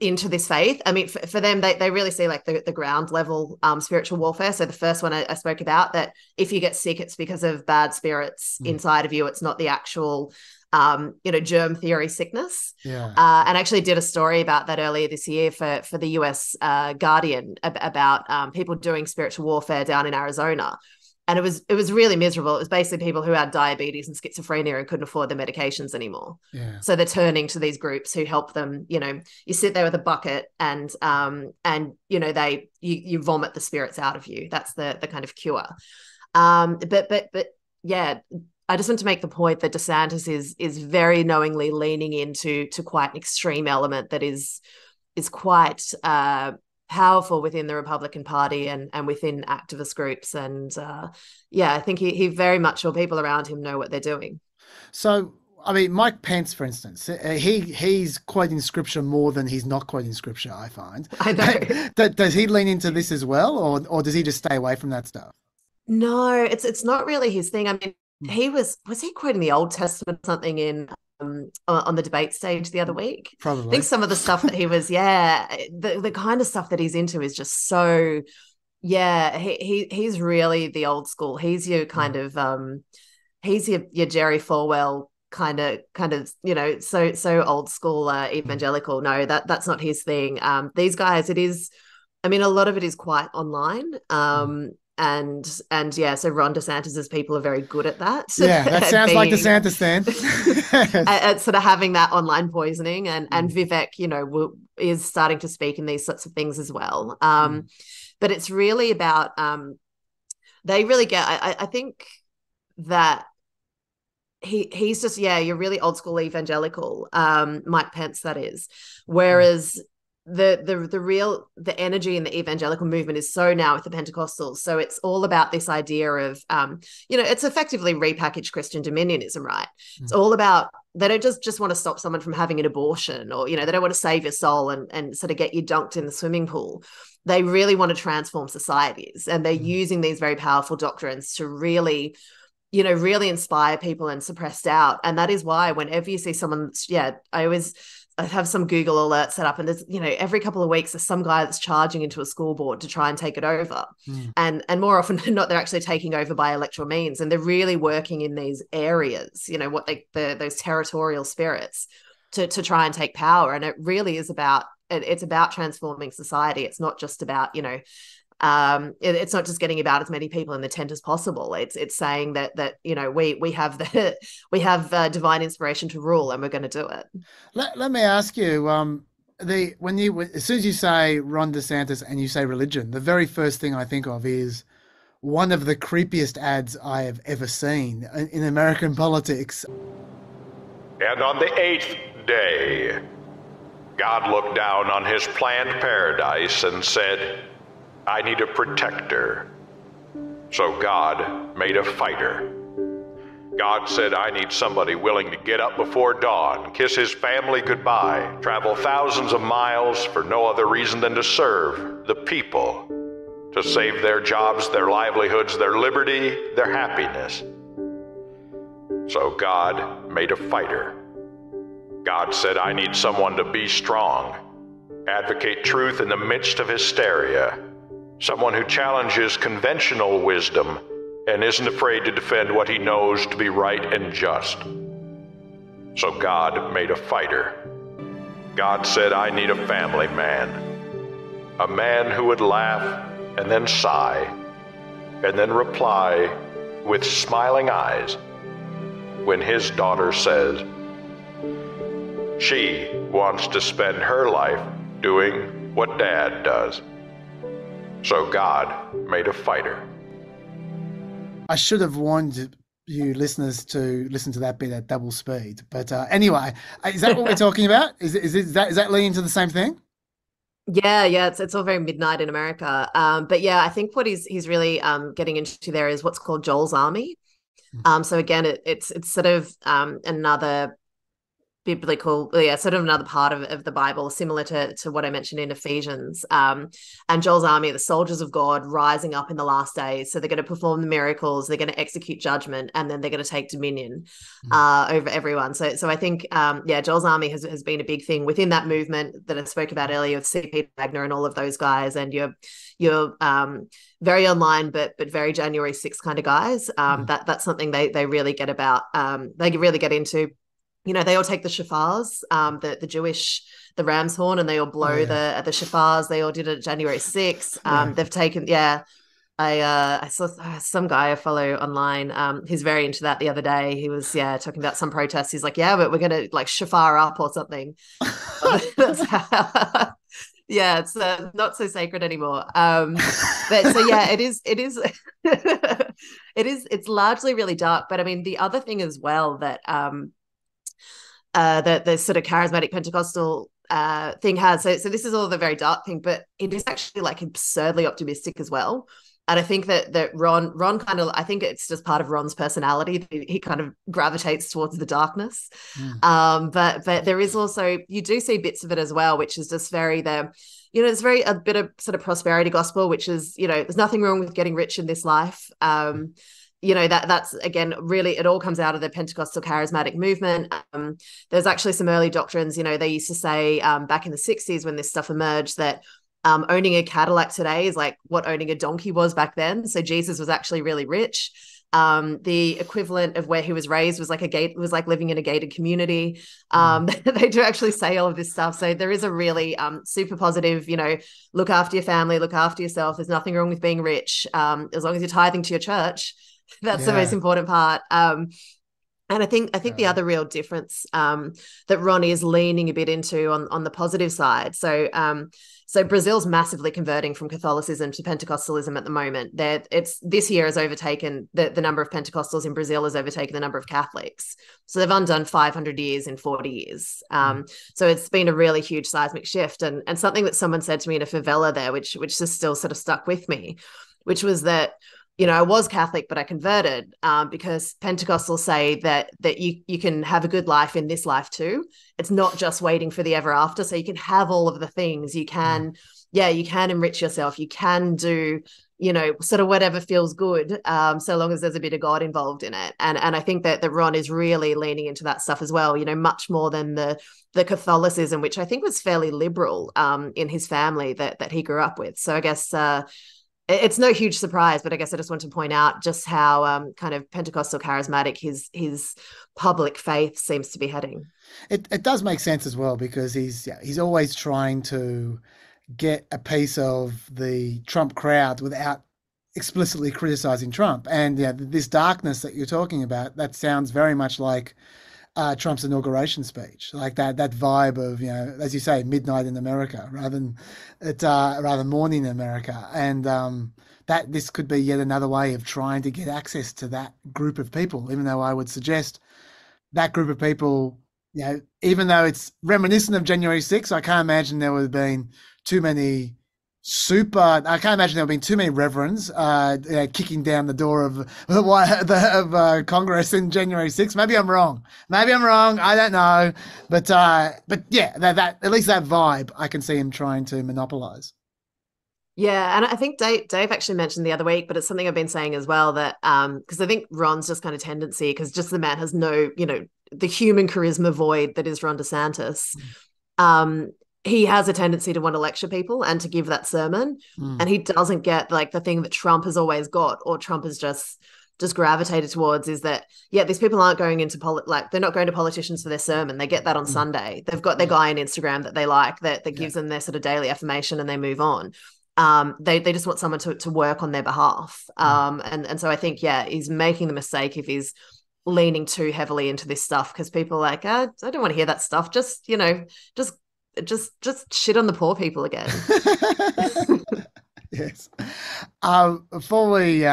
into this faith, I mean, for them, they really see like the ground level spiritual warfare. So the first one I spoke about, that if you get sick, it's because of bad spirits inside of you. It's not the actual, germ theory sickness. Yeah. And I actually did a story about that earlier this year for the US Guardian about people doing spiritual warfare down in Arizona. And it was really miserable. It was basically people who had diabetes and schizophrenia and couldn't afford their medications anymore. Yeah. So they're turning to these groups who help them. You sit there with a bucket and you vomit the spirits out of you. That's the kind of cure. But yeah, I just want to make the point that DeSantis is very knowingly leaning into quite an extreme element that is quite powerful within the Republican Party and within activist groups. And I think he very much, or people around him, know what they're doing. So, I mean, Mike Pence, for instance, he's quoting scripture more than he's not quoting scripture, I find. I know. Does he lean into this as well, or does he just stay away from that stuff? No, it's not really his thing. I mean, was he quoting the Old Testament or something in on the debate stage the other week? Probably. I think some of the stuff that he was, the kind of stuff that he's into is just so, he's really the old school. He's your kind of, he's your Jerry Falwell kind of, so old school evangelical. No, that's not his thing. These guys, it is, I mean, a lot of it is quite online. And so Ron DeSantis's people are very good at that. Yeah, that sounds like DeSantis then. At sort of having that online poisoning, and Vivek, is starting to speak in these sorts of things as well. But it's really about they really get. I think that he's just you're really old school evangelical, Mike Pence, that is, whereas. The energy in the evangelical movement is so now with the Pentecostals. So it's all about this idea of, it's effectively repackaged Christian dominionism, right? It's all about, they don't just want to stop someone from having an abortion, or, they don't want to save your soul and sort of get you dunked in the swimming pool. They really want to transform societies, and they're using these very powerful doctrines to really, really inspire people and suppress doubt. And that is why whenever you see someone, I have some Google alert set up, and there's, every couple of weeks there's some guy that's charging into a school board to try and take it over. And more often than not, they're actually taking over by electoral means, and they're really working in these areas, those territorial spirits to try and take power. And it really is it's about transforming society. It's not just about, it's not just getting about as many people in the tent as possible. It's saying that we have divine inspiration to rule, and we're going to do it. Let me ask you, as soon as you say Ron DeSantis and you say religion, the very first thing I think of is one of the creepiest ads I have ever seen in American politics. And on the 8th day, God looked down on his planned paradise and said, I need a protector. So God made a fighter. God said, I need somebody willing to get up before dawn, kiss his family goodbye, travel thousands of miles for no other reason than to serve the people, to save their jobs, their livelihoods, their liberty, their happiness. So God made a fighter. God said, I need someone to be strong, advocate truth in the midst of hysteria, someone who challenges conventional wisdom and isn't afraid to defend what he knows to be right and just. So God made a fighter. God said, I need a family man, a man who would laugh and then sigh and then reply with smiling eyes when his daughter says she wants to spend her life doing what Dad does. So God made a fighter. I should have warned you listeners to listen to that bit at double speed. But anyway, is that what we're talking about? Is that leading to the same thing? Yeah, it's all very midnight in America. But yeah, I think what he's really getting into there is what's called Joel's Army. So again, it's sort of another biblical, sort of another part of the Bible, similar to what I mentioned in Ephesians. And Joel's army, the soldiers of God rising up in the last days. So they're going to perform the miracles, they're going to execute judgment, and then they're going to take dominion over everyone. So I think, Joel's army has been a big thing within that movement that I spoke about earlier with C.P. Wagner and all of those guys. And you're very online, but very January 6th kind of guys. That's something they really get about. They really get into. They all take the shofars, the Jewish, the ram's horn, and they all blow the shofars. They all did it January 6th. They've taken, I saw some guy I follow online. He's very into that the other day. He was, talking about some protests. He's like, but we're going to like shofar up or something. That's how, it's not so sacred anymore. But so, it is, it's largely really dark. But I mean, the other thing as well that, the sort of charismatic Pentecostal thing has. So this is all the very dark thing, but it is actually like absurdly optimistic as well. And I think that Ron kind of, I think it's just part of Ron's personality. He kind of gravitates towards the darkness. But there is also, you do see bits of it as well, which is just very it's very a bit of sort of prosperity gospel, which is, there's nothing wrong with getting rich in this life. That's again, really, it all comes out of the Pentecostal charismatic movement. There's actually some early doctrines, they used to say back in the 60s when this stuff emerged that owning a Cadillac today is like what owning a donkey was back then. So Jesus was actually really rich. The equivalent of where he was raised was like living in a gated community. They do actually say all of this stuff. So there is a really super positive, look after your family, look after yourself. There's nothing wrong with being rich. As long as you're tithing to your church. That's the most important part. And I think the other real difference that Ron is leaning a bit into on the positive side. So Brazil's massively converting from Catholicism to Pentecostalism at the moment. This year has overtaken the number of Pentecostals in Brazil has overtaken the number of Catholics. So they've undone 500 years in 40 years. So it's been a really huge seismic shift. And something that someone said to me in a favela there, which just still sort of stuck with me, which was that, I was Catholic, but I converted because Pentecostals say that you can have a good life in this life too. It's not just waiting for the ever after. So you can have all of the things. You can, you can enrich yourself. You can do sort of whatever feels good, so long as there's a bit of God involved in it. And I think that Ron is really leaning into that stuff as well, much more than the Catholicism, which I think was fairly liberal in his family that he grew up with. So I guess it's no huge surprise, but I guess I just want to point out just how kind of Pentecostal charismatic his public faith seems to be heading. It does make sense as well, because he's always trying to get a piece of the Trump crowd without explicitly criticizing Trump. And this darkness that you're talking about, that sounds very much like Trump's inauguration speech, like that vibe of, as you say, midnight in America rather than morning in America. And that this could be yet another way of trying to get access to that group of people, even though I would suggest that group of people, even though it's reminiscent of January 6th, I can't imagine there would have been too many I can't imagine there have been too many reverends kicking down the door of Congress in January 6th. Maybe I'm wrong. I don't know. But yeah, that at least that vibe I can see him trying to monopolize. Yeah, and I think Dave actually mentioned the other week, but it's something I've been saying as well, that because I think Ron's just kind of tendency, because just the man has no, the human charisma void that is Ron DeSantis. He has a tendency to want to lecture people and to give that sermon, and he doesn't get like the thing that Trump has always got, or Trump has just gravitated towards, is that these people aren't going into they're not going to politicians for their sermon. They get that on Sunday. They've got their guy on Instagram that they like, that gives them their sort of daily affirmation, and they move on. They just want someone to work on their behalf. And so I think he's making the mistake if he's leaning too heavily into this stuff, because people are like, I don't want to hear that stuff. Just just shit on the poor people again. Yes. Before we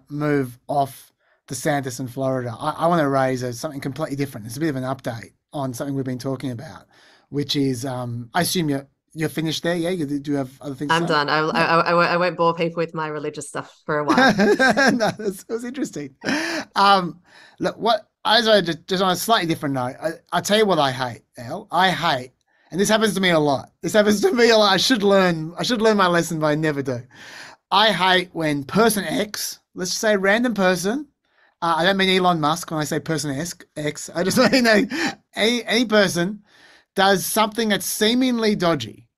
move off DeSantis in Florida, I want to raise something completely different. It's a bit of an update on something we've been talking about, which is I assume you're finished there. Yeah, do you have other things? I'm done. I won't bore people with my religious stuff for a while. No, it was interesting. Look, just on a slightly different note, I'll tell you what I hate, Elle. I hate. And this happens to me a lot. I should learn my lesson, but I never do. I hate when person X, let's say random person, I don't mean Elon Musk when I say person X. I just mean any person does something that's seemingly dodgy.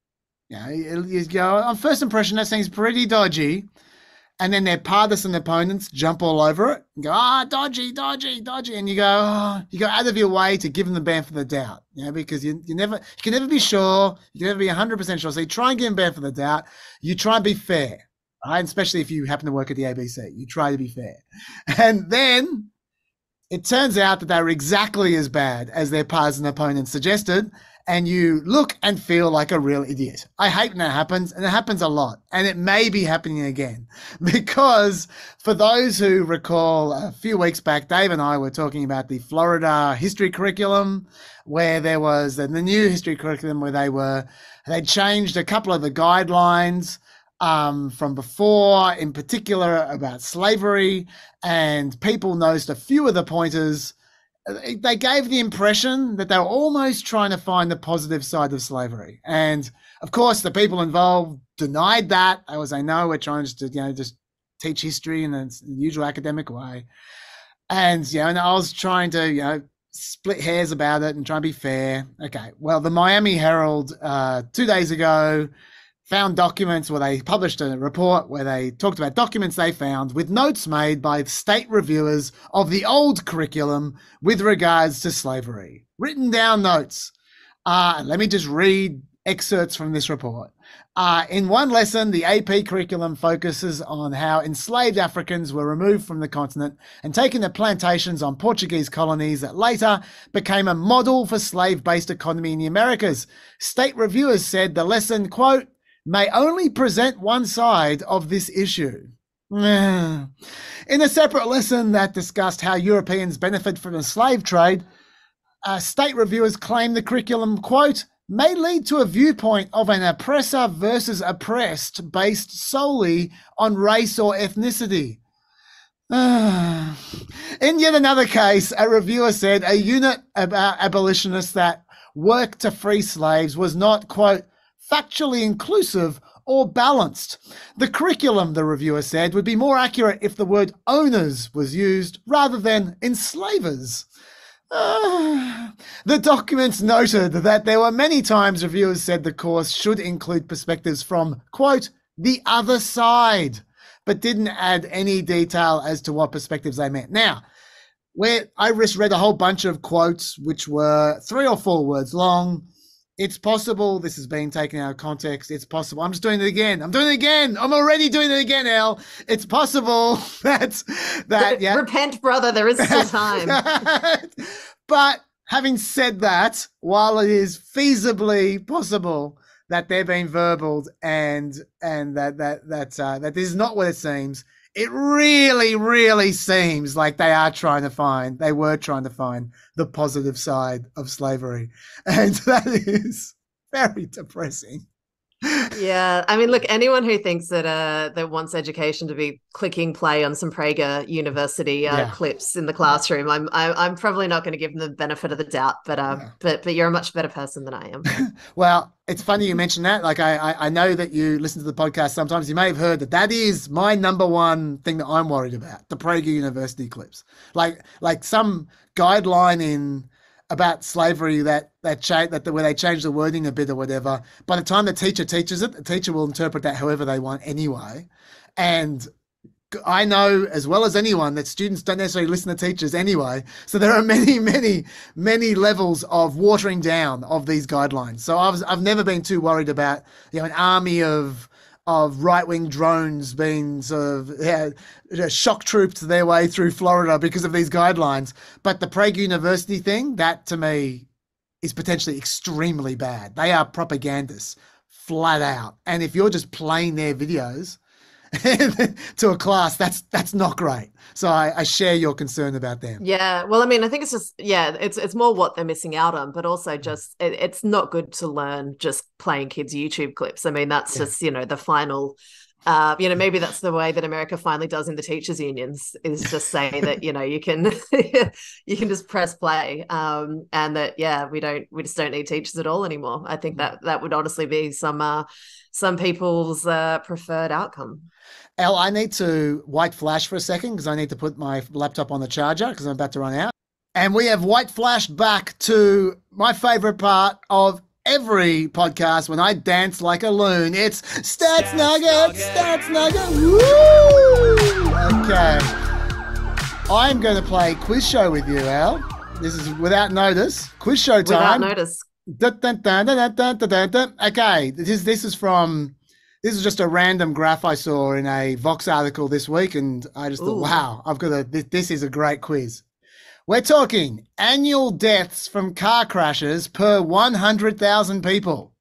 You go, on first impression, that seems pretty dodgy. And then their partisan opponents jump all over it and go, dodgy. And you go out of your way to give them the benefit of the doubt, because you can never be sure. You can never be 100% sure. So you try and give them benefit of the doubt. You try and be fair, right? And especially if you happen to work at the ABC, you try to be fair. And then it turns out that they were exactly as bad as their partisan opponents suggested. And you look and feel like a real idiot. I hate when that happens, and it happens a lot. And it may be happening again, because for those who recall, a few weeks back, Dave and I were talking about the Florida history curriculum, where there was the new history curriculum where they changed a couple of the guidelines from before, in particular about slavery, and people noticed a few of the pointers. They gave the impression that they were almost trying to find the positive side of slavery. And of course, the people involved denied that. I was saying, no, we're trying to, just teach history in the usual academic way. And, and I was trying to, split hairs about it and try and be fair. Okay. Well, the Miami Herald 2 days ago found documents where they published a report where they talked about documents they found with notes made by state reviewers of the old curriculum with regards to slavery. Written down notes. Let me just read excerpts from this report. In one lesson, the AP curriculum focuses on how enslaved Africans were removed from the continent and taken to plantations on Portuguese colonies that later became a model for slave-based economy in the Americas. State reviewers said the lesson, quote, may only present one side of this issue. In a separate lesson that discussed how Europeans benefit from the slave trade, state reviewers claim the curriculum, quote, may lead to a viewpoint of an oppressor versus oppressed based solely on race or ethnicity. In yet another case, a reviewer said a unit of abolitionists that worked to free slaves was not, quote, factually inclusive or balanced. The curriculum, the reviewer said, would be more accurate if the word owners was used rather than enslavers. The documents noted that there were many times reviewers said the course should include perspectives from, quote, the other side, but didn't add any detail as to what perspectives they meant. Now, where I just read a whole bunch of quotes, which were 3 or 4 words long. It's possible this is being taken out of context. It's possible. I'm just doing it again. I'm already doing it again, Elle. It's possible that yeah. Repent, brother. There is still time. But having said that, while it is feasibly possible that they're being verbaled and that this is not what it seems, it really, really seems like they were trying to find the positive side of slavery. And that is very depressing. Yeah, I mean, look, anyone who thinks that wants education to be clicking play on some Prager University clips in the classroom, I'm probably not going to give them the benefit of the doubt. But you're a much better person than I am. Well, it's funny you mentioned that. Like I know that you listen to the podcast sometimes. You may have heard that is my number one thing that I'm worried about: the Prager University clips. Like some guideline about slavery where they change the wording a bit or whatever. By the time the teacher teaches it, the teacher will interpret that however they want anyway. And I know as well as anyone that students don't necessarily listen to teachers anyway. So there are many, many, many levels of watering down of these guidelines. So I've never been too worried about, an army of right-wing drones being sort of shock trooped their way through Florida because of these guidelines. But the Prague University thing, that to me is potentially extremely bad. They are propagandists, flat out. And if you're just playing their videos to a class, that's not great. So I share your concern about them. Yeah, well, I mean, I think it's just it's more what they're missing out on, but also just it's not good to learn just playing kids YouTube clips. I mean, that's just the final. Maybe that's the way that America finally does in the teachers unions, is just say that you can you can just press play, and that we just don't need teachers at all anymore. I think that would honestly be some people's preferred outcome. Elle, I need to white flash for a second because I need to put my laptop on the charger because I'm about to run out. And we have white flashed back to my favorite part of every podcast when I dance like a loon. It's Stats Nugget. Woo! Okay. I'm going to play quiz show with you, Elle. This is without notice. Quiz show time. Without notice. Okay. This is just a random graph I saw in a Vox article this week, and I just thought, wow, this is a great quiz. We're talking annual deaths from car crashes per 100,000 people.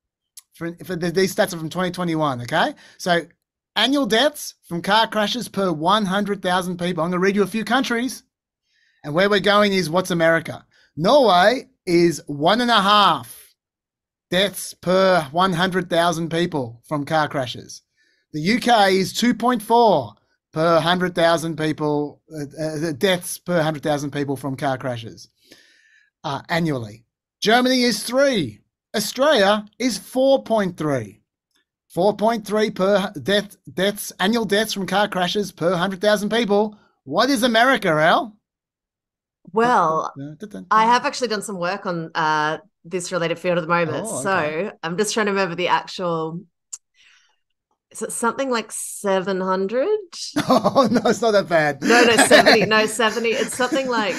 These stats are from 2021, okay? So annual deaths from car crashes per 100,000 people. I'm going to read you a few countries, and where we're going is what's America. Norway is 1.5 deaths per 100,000 people from car crashes. The UK is 2.4 per 100,000 people, deaths per 100,000 people from car crashes annually. Germany is 3. Australia is 4.3. 4.3 per annual deaths from car crashes per 100,000 people. What is America, Elle? Well, I have actually done some work on this related field at the moment. Oh, okay. So I'm just trying to remember the actual. Is it something like 700? Oh, no, it's not that bad. No, 70. No, 70. It's something like.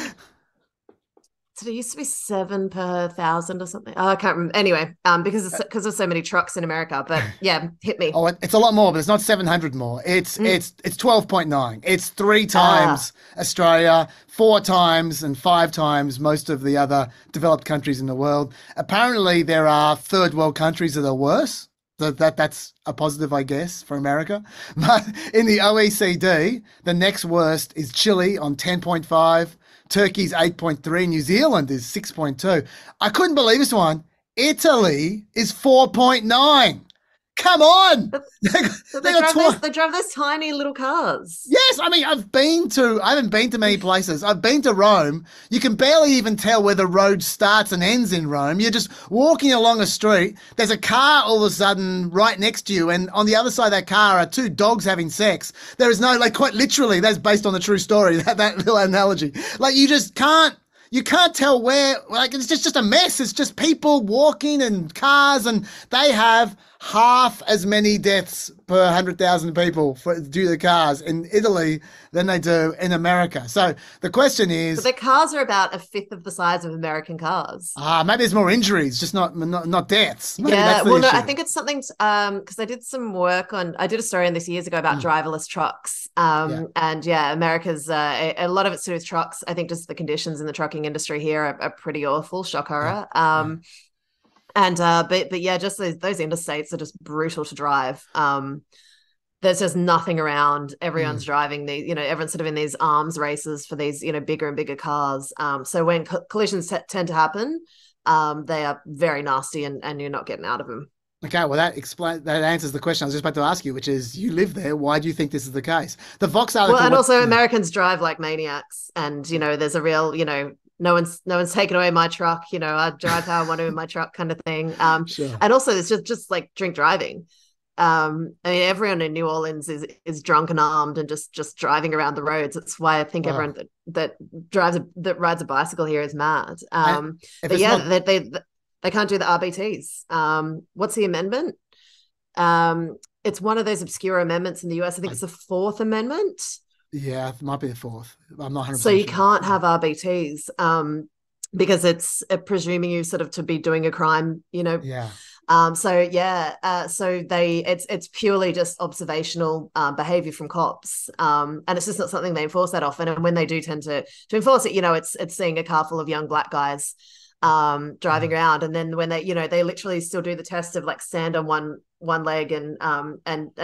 So it used to be 7 per 1,000 or something. Oh, I can't remember. Anyway, because there's so many trucks in America. But yeah, hit me. Oh, it's a lot more, but it's not 700 more. It's 12.9. It's 3 times Australia, 4 times and 5 times most of the other developed countries in the world. Apparently, there are third world countries that are worse. That's a positive, I guess, for America. But in the OECD, the next worst is Chile on 10.5. Turkey's 8.3, New Zealand is 6.2. I couldn't believe this one. Italy is 4.9. Come on. But They got they drive those tiny little cars. Yes, I mean, I haven't been to many places. I've been to Rome. You can barely even tell where the road starts and ends in Rome. You're just walking along a street. There's a car all of a sudden right next to you. And on the other side of that car are two dogs having sex. There is no, like, quite literally, that's based on the true story, that little analogy. Like, you can't tell where, like, it's just a mess. It's just people walking and cars, and they have half as many deaths per 100,000 people due to the cars in Italy than they do in America. So the question is, but their cars are about a fifth of the size of American cars. Maybe there's more injuries, just not deaths. Maybe yeah, well, no, issue. I think it's something because I did a story on this years ago about driverless trucks. And America's a lot of it's to do with trucks. I think just the conditions in the trucking industry here are pretty awful. Shock horror. But yeah, just those interstates are just brutal to drive. There's just nothing around. Everyone's driving everyone's sort of in these arms races for these, bigger and bigger cars. So when collisions tend to happen, they are very nasty and you're not getting out of them. Okay, well, that answers the question I was just about to ask you, which is, you live there. Why do you think this is the case? The Vox article. Well, and also Americans drive like maniacs, and there's a real no one's taken away my truck. I drive how I want to in my truck, kind of thing. Sure. And also it's just like drink driving. I mean, everyone in New Orleans is drunk and armed and just driving around the roads. That's why I think everyone that rides a bicycle here is mad. But yeah, they can't do the RBTs. What's the amendment? It's one of those obscure amendments in the US. I think it's the Fourth Amendment. Yeah, it might be the fourth. I'm not 100%. So you can't have RBTs because it's presuming you sort of to be doing a crime, Yeah. So it's purely just observational behavior from cops, and it's just not something they enforce that often. And when they do tend to enforce it, it's seeing a car full of young black guys driving around, and then when they literally still do the test of like stand on one leg and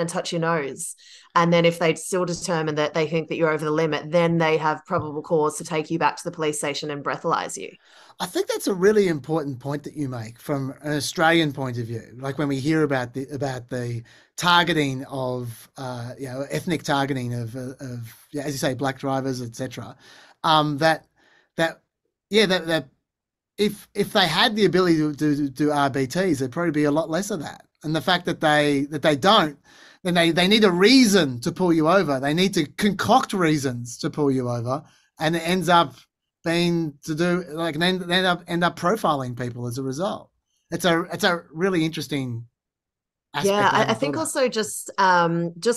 touch your nose, and then if they still determine that they think that you're over the limit, then they have probable cause to take you back to the police station and breathalyze you. I think that's a really important point that you make from an Australian point of view. Like when we hear about the targeting of ethnic targeting of as you say, black drivers, etc. That if they had the ability to do RBTs, there'd probably be a lot less of that. And the fact that they don't, then they need a reason to pull you over. They need to concoct reasons to pull you over, and it ends up being to do like end up profiling people as a result. It's a really interesting aspect. Yeah, I think also just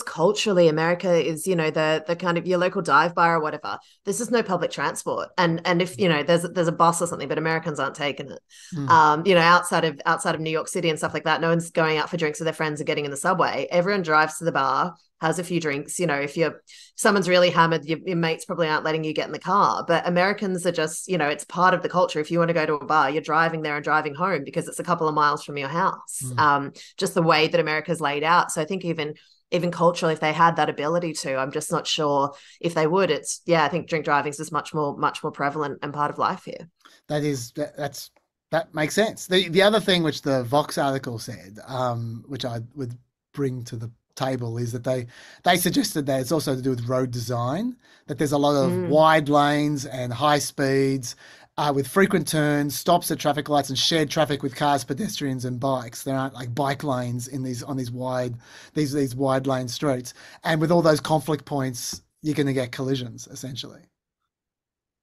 culturally, America is the kind of your local dive bar or whatever. This is no public transport, and if there's a bus or something, but Americans aren't taking it. Outside of New York City and stuff like that, no one's going out for drinks with their friends or getting in the subway. Everyone drives to the bar, has a few drinks. If someone's really hammered, your mates probably aren't letting you get in the car. But Americans are just, it's part of the culture. If you want to go to a bar, you're driving there and driving home because it's a couple of miles from your house. Just the way that America's laid out. So I think even culturally, if they had that ability to, I'm just not sure if they would. I think drink driving is just much more prevalent and part of life here. That makes sense. The other thing which the Vox article said, which I would bring to the table, is that they suggested that it's also to do with road design, that there's a lot of wide lanes and high speeds with frequent turns, stops at traffic lights, and shared traffic with cars, pedestrians and bikes. There aren't like bike lanes on these wide lane streets, and with all those conflict points, you're going to get collisions essentially.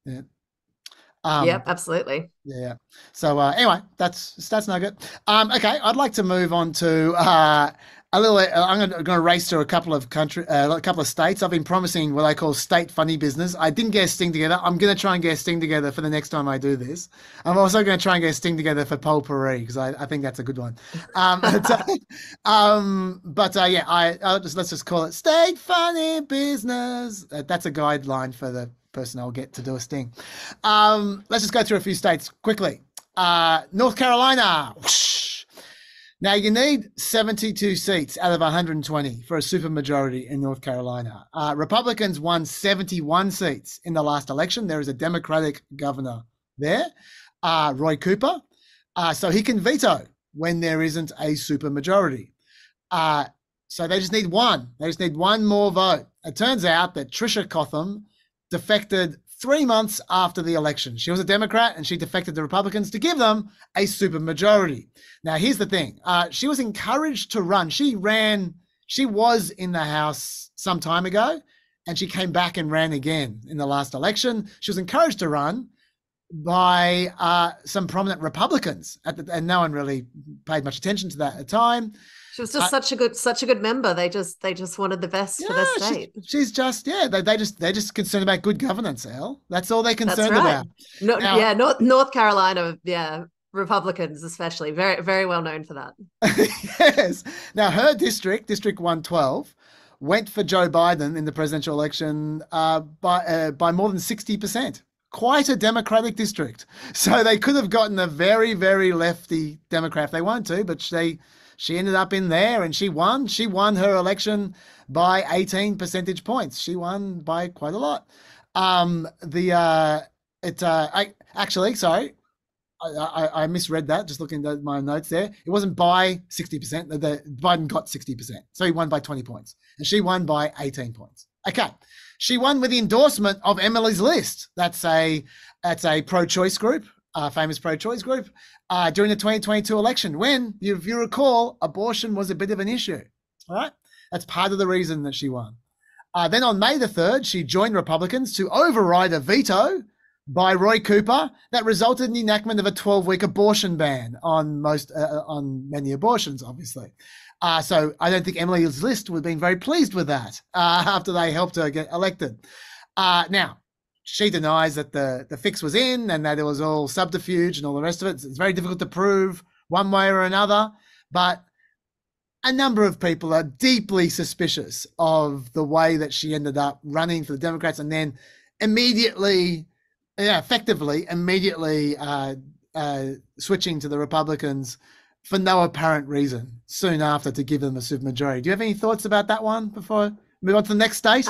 Yeah. Yep, absolutely. Yeah. So anyway, that's Nugget. Okay, I'd like to move on to I'm going to race through a couple of states. I've been promising what I call state funny business. I didn't get a sting together. I'm going to try and get a sting together for the nenext time I do this. I'm also going to try and get a sting together for potpourri because I think that's a good one. Let's just call it state funny business. That's a guideline for the person I'll get to do a sting. Let's just go through a few states quickly. North Carolina. Whoosh. Now, you need 72 seats out of 120 for a supermajority in North Carolina. Republicans won 71 seats in the last election. There is a Democratic governor there, Roy Cooper. So he can veto when there isn't a supermajority. So they just need one. They just need one more vote. It turns out that Tricia Cotham defected 3 months after the election. She was a Democrat and she defected to Republicans to give them a supermajority. Now, here's the thing. She was encouraged to run. She was in the House some time ago and she came back and ran again in the last election. She was encouraged to run by some prominent Republicans and no one really paid much attention to that at the time. She was just such a good member. They just wanted the best for their state. She's just they're just concerned about good governance, Elle. That's all they're concerned about. North Carolina, Republicans especially, very very well known for that. Yes. Now her district 112, went for Joe Biden in the presidential election by more than 60%. Quite a Democratic district. So they could have gotten a very very lefty Democrat if they wanted to, but she ended up in there and she won. She won her election by 18 percentage points. She won by quite a lot. I misread that just looking at my notes there. It wasn't by 60%. Biden got 60%. So he won by 20 points and she won by 18 points. Okay. She won with the endorsement of Emily's List. That's a pro-choice group. Famous pro-choice group, during the 2022 election, when, if you recall, abortion was a bit of an issue. All right, that's part of the reason that she won. Then on May the 3rd, she joined Republicans to override a veto by Roy Cooper that resulted in the enactment of a 12-week abortion ban on many abortions, obviously. So I don't think Emily's List would have been very pleased with that after they helped her get elected. Now, she denies that the fix was in and that it was all subterfuge and all the rest of it. It's very difficult to prove one way or another, but a number of people are deeply suspicious of the way that she ended up running for the Democrats and then immediately switching to the Republicans for no apparent reason soon after to give them a supermajority. Do you have any thoughts about that one before move on to the next state?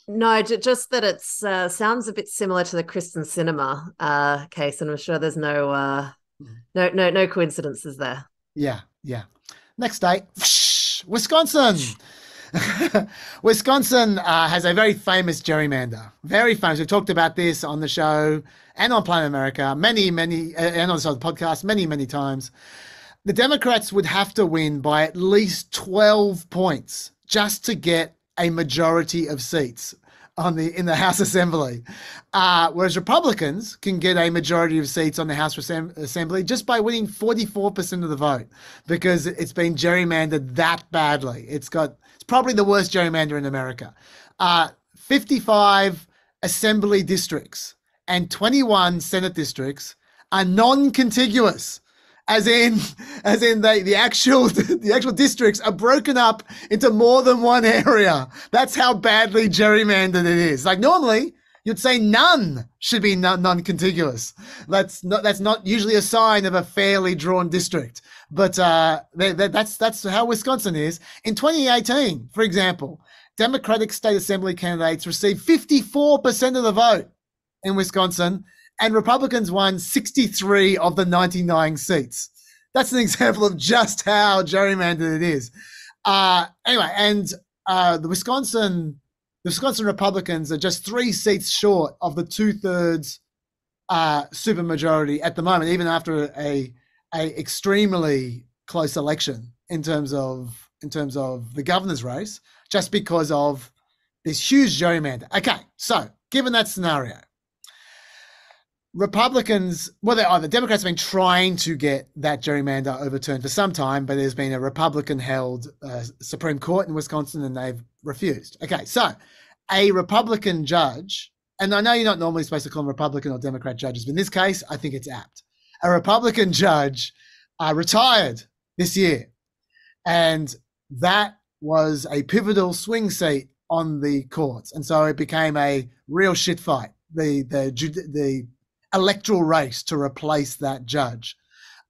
No, just that it sounds a bit similar to the Kristen Sinema case, and I'm sure there's no coincidences there. Yeah. Next state, Wisconsin. Wisconsin has a very famous gerrymander. Very famous. We've talked about this on the show and on Planet America many, and on the podcast many times. The Democrats would have to win by at least 12 points just to get a majority of seats in the House Assembly, whereas Republicans can get a majority of seats on the House Assembly just by winning 44% of the vote, because it's been gerrymandered that badly. It's probably the worst gerrymander in America. 55 Assembly districts and 21 Senate districts are non-contiguous. As in the actual districts are broken up into more than one area. That's how badly gerrymandered it is. Like normally you'd say none should be non-contiguous. That's not usually a sign of a fairly drawn district. But that's how Wisconsin is. In 2018, for example, Democratic state assembly candidates received 54% of the vote in Wisconsin, and Republicans won 63 of the 99 seats. That's an example of just how gerrymandered it is. Anyway, and the Wisconsin Republicans are just 3 seats short of the 2/3 supermajority at the moment, even after a extremely close election in terms of the governor's race, just because of this huge gerrymander. Okay, so given that scenario, Republicans, the Democrats have been trying to get that gerrymander overturned for some time, but there's been a Republican-held Supreme Court in Wisconsin and they've refused. Okay, so a Republican judge, and I know you're not normally supposed to call them Republican or Democrat judges, but in this case, I think it's apt. A Republican judge retired this year, and that was a pivotal swing seat on the courts, and so it became a real shit fight. The electoral race to replace that judge.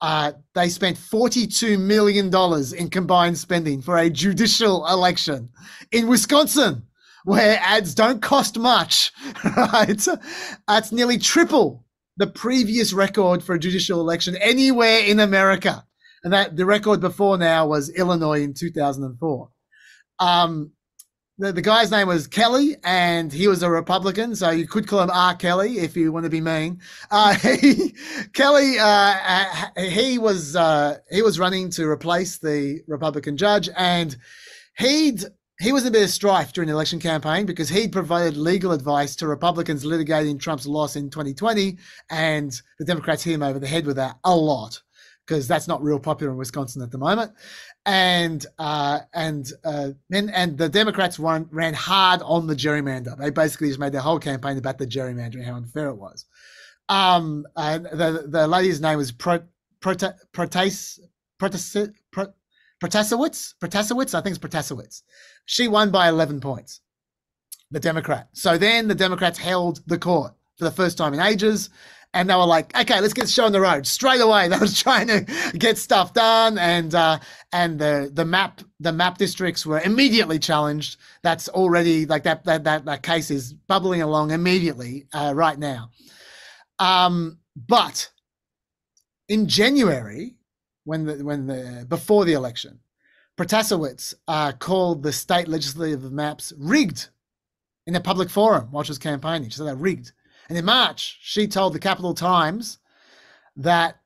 They spent $42 million in combined spending for a judicial election in Wisconsin, where ads don't cost much, right? That's nearly triple the previous record for a judicial election anywhere in America. And that the record before now was Illinois in 2004. The guy's name was Kelly, and he was a Republican, so you could call him R. Kelly if you want to be mean. Kelly, he was running to replace the Republican judge, and he was in a bit of strife during the election campaign because he'd provided legal advice to Republicans litigating Trump's loss in 2020, and the Democrats hit him over the head with that a lot because that's not real popular in Wisconsin at the moment. And the Democrats ran hard on the gerrymander. They basically just made their whole campaign about the gerrymander and how unfair it was. And the lady's name was Protasewicz. I think it's Protasewicz. She won by 11 points, the Democrat. So then the Democrats held the court for the first time in ages. And they were like, okay, let's get the show on the road straight away. They was trying to get stuff done, and the map districts were immediately challenged. That's already like that case is bubbling along immediately right now. But in January, before the election, Protasewicz called the state legislative maps rigged in a public forum while she was campaigning. She said they're rigged. And in March, she told the Capital Times that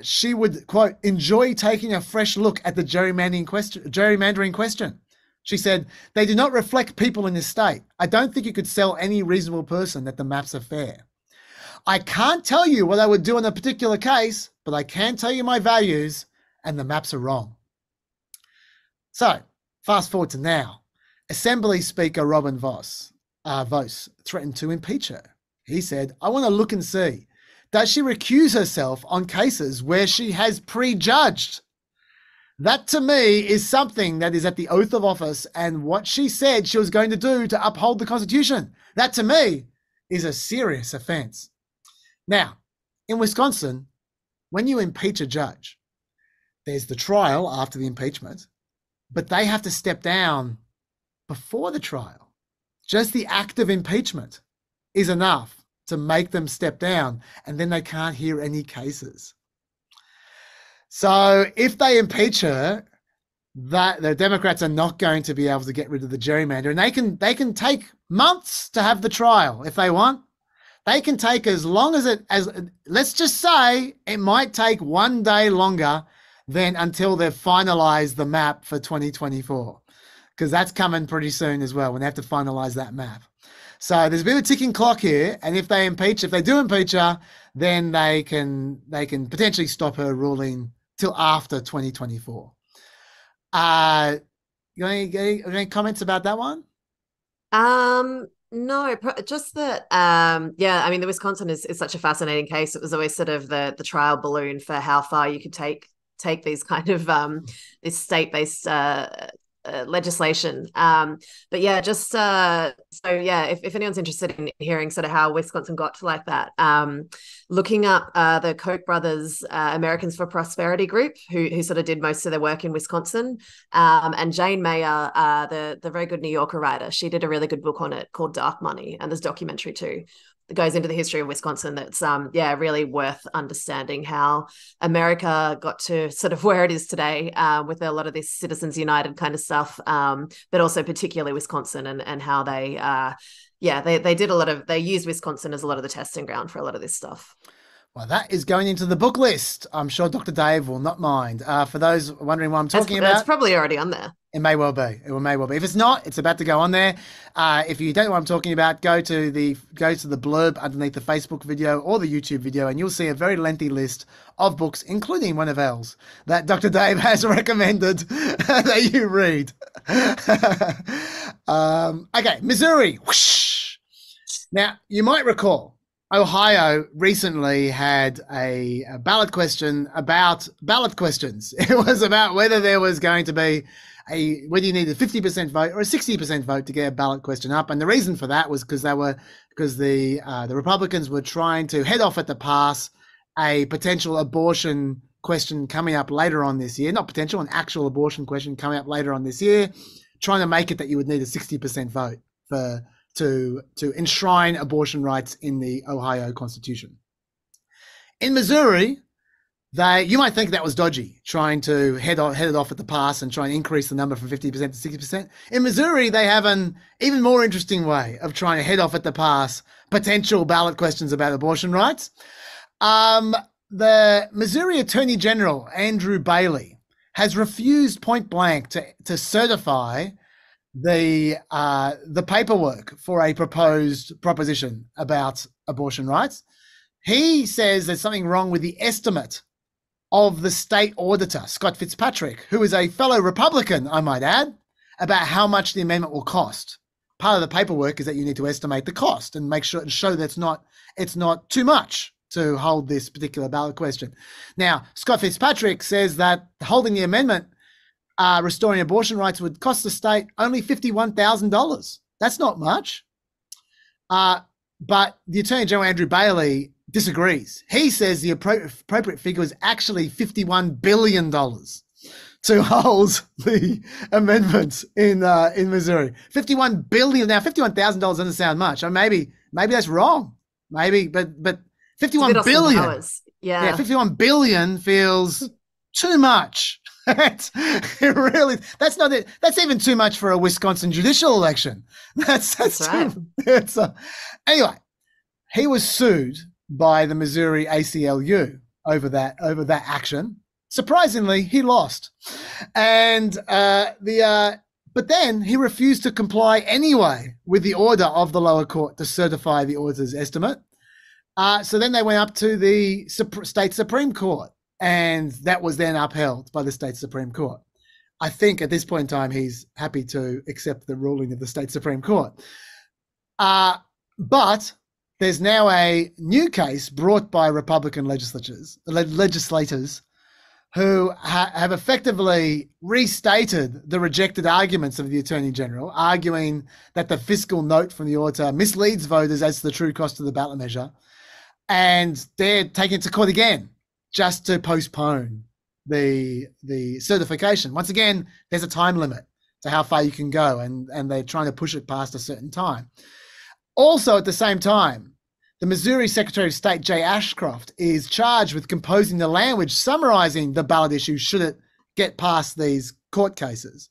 she would, quote, enjoy taking a fresh look at the gerrymandering question. She said, they do not reflect people in this state. I don't think you could sell any reasonable person that the maps are fair. I can't tell you what I would do in a particular case, but I can tell you my values, and the maps are wrong. So, fast forward to now. Assembly Speaker Robin Vos threatened to impeach her. He said, I want to look and see, does she recuse herself on cases where she has prejudged? That to me is something that is at the oath of office and what she said she was going to do to uphold the Constitution. That to me is a serious offense. Now, in Wisconsin, when you impeach a judge, there's the trial after the impeachment, but they have to step down before the trial. Just the act of impeachment is enough to make them step down, and then they can't hear any cases. So if they impeach her, that the Democrats are not going to be able to get rid of the gerrymander, and they can take months to have the trial if they want. They can take as long as let's just say it might take 1 day longer than until they've finalized the map for 2024, because that's coming pretty soon as well when they have to finalize that map. So there's a bit of a ticking clock here, and if they do impeach her, then they can potentially stop her ruling till after 2024. You got any comments about that one? No, just that. Yeah, I mean, the Wisconsin is such a fascinating case. It was always sort of the trial balloon for how far you could take these kind of this state-based legislation. But yeah, just so yeah, if anyone's interested in hearing sort of how Wisconsin got to like that, looking up the Koch brothers Americans for Prosperity group, who sort of did most of their work in Wisconsin, and Jane Mayer, the very good New Yorker writer, she did a really good book on it called Dark Money, and there's documentary too that goes into the history of Wisconsin. That's really worth understanding how America got to sort of where it is today, with a lot of this Citizens United kind of stuff, but also particularly Wisconsin and how they used Wisconsin as a lot of the testing ground for a lot of this stuff. Well, that is going into the book list. I'm sure Dr. Dave will not mind. For those wondering what I'm talking about, it's probably already on there. It may well be. It may well be. If it's not, it's about to go on there. If you don't know what I'm talking about, go to the blurb underneath the Facebook video or the YouTube video, and you'll see a very lengthy list of books, including one of Elle's, that Dr. Dave has recommended that you read. Okay, Missouri. Whoosh. Now, you might recall Ohio recently had a ballot question about ballot questions. It was about whether there was going to be whether you needed a 50% vote or a 60% vote to get a ballot question up. And the reason for that was because the Republicans were trying to head off at the pass a potential abortion question coming up later on this year. Not potential, an actual abortion question coming up later on this year, trying to make it that you would need a 60% vote to enshrine abortion rights in the Ohio Constitution. In Missouri, You might think that was dodgy, trying to head it off at the pass and try and increase the number from 50% to 60%. In Missouri, they have an even more interesting way of trying to head off at the pass potential ballot questions about abortion rights. The Missouri Attorney General, Andrew Bailey, has refused point blank to certify the paperwork for a proposed proposition about abortion rights. He says there's something wrong with the estimate of the state auditor, Scott Fitzpatrick, who is a fellow Republican, I might add, about how much the amendment will cost. Part of the paperwork is that you need to estimate the cost and make sure and show that it's not too much to hold this particular ballot question. Now, Scott Fitzpatrick says that holding the amendment restoring abortion rights would cost the state only $51,000. That's not much. But the Attorney General, Andrew Bailey, disagrees. He says the appropriate figure is actually $51 billion to hold the amendments in Missouri. $51 billion. Now, $51,000 doesn't sound much. Or maybe that's wrong. Maybe, but $51 billion. Yeah, $51 billion feels too much. That's not it. That's even too much for a Wisconsin judicial election. That's right. Anyway, he was sued by the Missouri ACLU over that action. Surprisingly, he lost, and but then he refused to comply anyway with the order of the lower court to certify the auditor's estimate. So then they went up to the state Supreme Court, and that was then upheld by the state Supreme Court. I think at this point in time, he's happy to accept the ruling of the state Supreme Court. But there's now a new case brought by Republican legislators who have effectively restated the rejected arguments of the Attorney General, arguing that the fiscal note from the auditor misleads voters as to the true cost of the ballot measure. And they're taking it to court again just to postpone the certification. Once again, there's a time limit to how far you can go, and they're trying to push it past a certain time. Also, at the same time, the Missouri Secretary of State, Jay Ashcroft, is charged with composing the language summarizing the ballot issue should it get past these court cases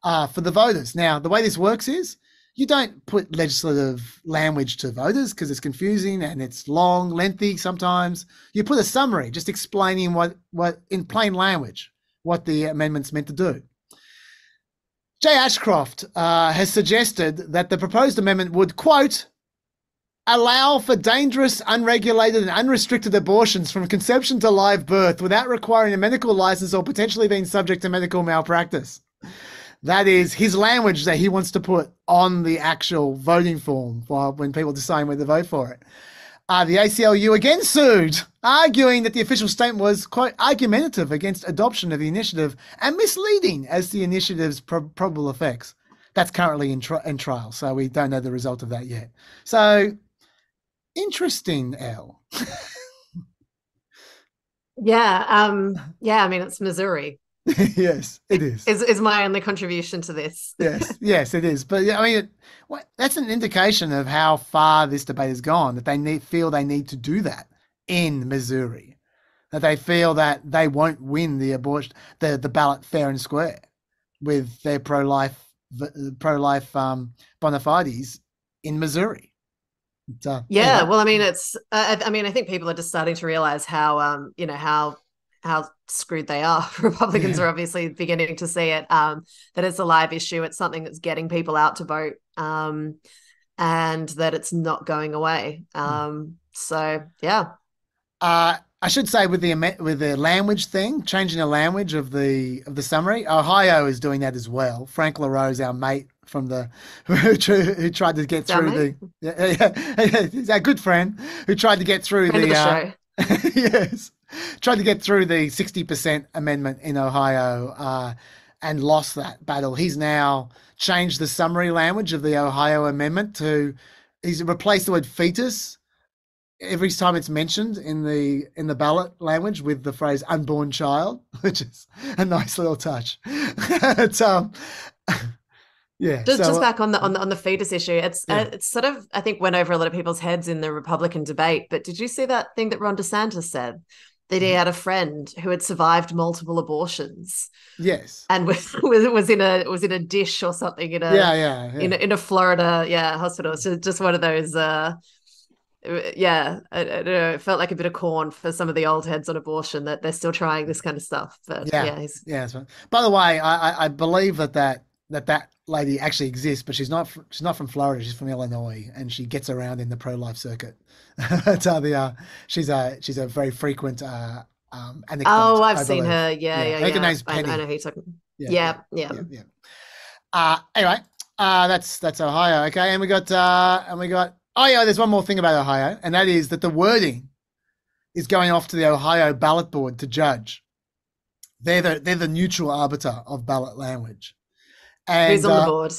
for the voters. Now, the way this works is you don't put legislative language to voters because it's confusing and it's long, lengthy sometimes. You put a summary just explaining what in plain language, what the amendment's meant to do. Jay Ashcroft has suggested that the proposed amendment would, quote, allow for dangerous, unregulated and unrestricted abortions from conception to live birth without requiring a medical license or potentially being subject to medical malpractice. That is his language that he wants to put on the actual voting form for when people decide whether to vote for it. The ACLU again sued, arguing that the official statement was, quote, argumentative against adoption of the initiative and misleading as to the initiative's probable effects. That's currently in trial, so we don't know the result of that yet. So, interesting, Elle. Yeah, I mean, it's Missouri. Yes, it is. Is my only contribution to this. Yes, it is. But I mean, that's an indication of how far this debate has gone, that they feel they need to do that in Missouri, that they feel that they won't win the ballot fair and square with their pro-life bona fides in Missouri. Well, I mean, I think people are just starting to realize how screwed they are. Republicans are obviously beginning to see it, that it's a live issue. It's something that's getting people out to vote, and that it's not going away. So, yeah. I should say with the language thing, changing the language of the summary, Ohio is doing that as well. Frank LaRose, our mate from who tried to get through he's our good friend who tried to get through the show. Yes, tried to get through the 60% amendment in Ohio and lost that battle. He's now changed the summary language of the Ohio amendment he's replaced the word fetus every time it's mentioned in the ballot language with the phrase unborn child, which is a nice little touch. Just back on the fetus issue, it's sort of, I think, went over a lot of people's heads in the Republican debate. But did you see that thing that Ron DeSantis said, that he had a friend who had survived multiple abortions. Yes. And was in a dish or something in a Florida hospital. So just one of those I don't know, it felt like a bit of corn for some of the old heads on abortion that they're still trying this kind of stuff. But that's right. By the way, I believe that lady actually exists, but she's not from Florida. She's from Illinois, and she gets around in the pro-life circuit. She's a very frequent anecdote. Oh, I've seen her. I think her name's Penny. I know who you're talking. Yeah. Anyway, that's Ohio. Okay, and we got there's one more thing about Ohio, and that is that the wording is going off to the Ohio ballot board to judge. They're the neutral arbiter of ballot language. And, who's on the board?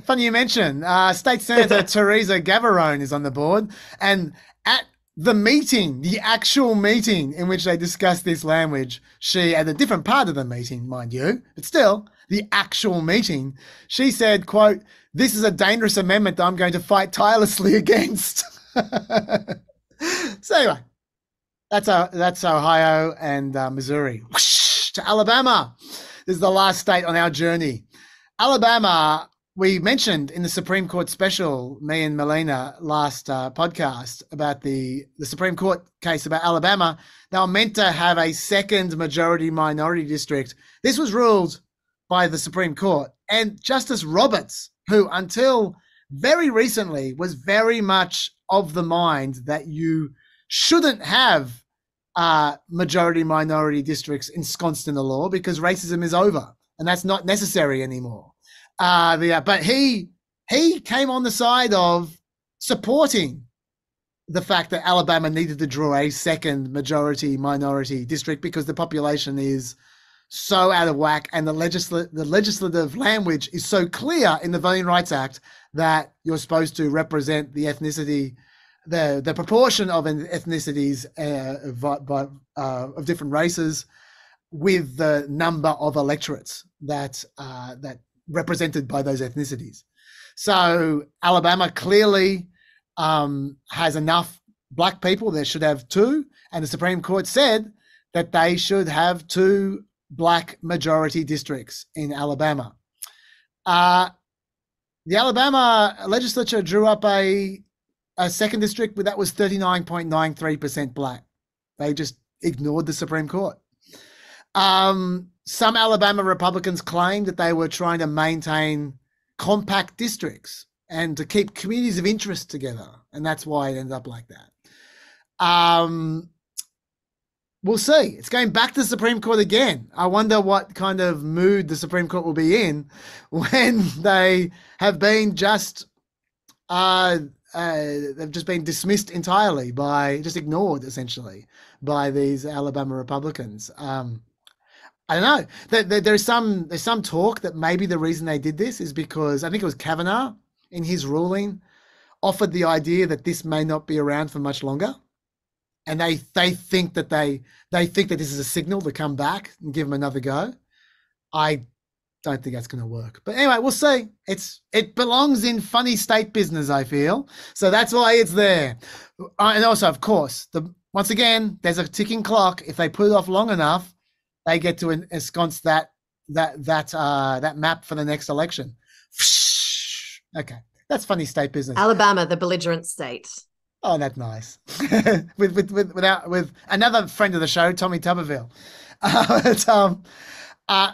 Funny you mention. State Senator Teresa Gavarone is on the board, and at the actual meeting in which they discussed this language, she, at a different part of the meeting, mind you, but still, the actual meeting, she said, quote, "This is a dangerous amendment that I'm going to fight tirelessly against." So anyway, that's Ohio and Missouri. Whoosh, to Alabama. This is the last state on our journey. Alabama, we mentioned in the Supreme Court special, me and Melina last podcast about the Supreme Court case about Alabama. They were meant to have a second majority minority district. This was ruled by the Supreme Court, and Justice Roberts, who until very recently was very much of the mind that you shouldn't have majority minority districts ensconced in the law because racism is over and that's not necessary anymore. But he came on the side of supporting the fact that Alabama needed to draw a second majority minority district because the population is so out of whack, and the legislative language is so clear in the Voting Rights Act that you're supposed to represent the ethnicity, the proportion of ethnicities of different races with the number of electorates that represented by those ethnicities. So Alabama clearly has enough black people. They should have two, and the Supreme Court said that they should have two black majority districts in Alabama. The Alabama legislature drew up a second district, but that was 39.93% black. They just ignored the Supreme Court. Some Alabama Republicans claimed that they were trying to maintain compact districts and to keep communities of interest together, and that's why it ended up like that. We'll see. It's going back to the Supreme Court again. I wonder what kind of mood the Supreme Court will be in when they have been just they've just been dismissed entirely just ignored essentially by these Alabama Republicans. I don't know. There's some talk that maybe the reason they did this is because I think it was Kavanaugh in his ruling offered the idea that this may not be around for much longer. And they think that this is a signal to come back and give them another go. I don't think that's going to work. But anyway, we'll see. It belongs in funny state business, I feel. So that's why it's there. And also, of course, once again, there's a ticking clock. If they put it off long enough, they get to ensconce that map for the next election. Okay, that's funny state business. Alabama, the belligerent state. Oh, that's nice. with another friend of the show, Tommy Tuberville.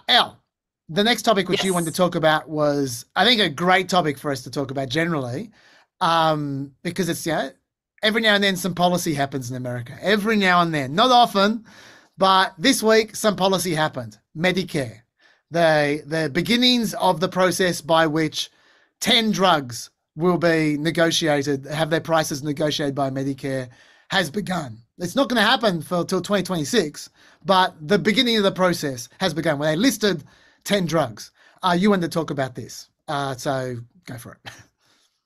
Elle, the next topic which you wanted to talk about was, I think, a great topic for us to talk about generally, because it's every now and then some policy happens in America. Every now and then, not often, but this week some policy happened. Medicare, the beginnings of the process by which 10 drugs will be negotiated, have their prices negotiated by Medicare, has begun. It's not going to happen until 2026, but the beginning of the process has begun where they listed 10 drugs. You wanted to talk about this, so go for it.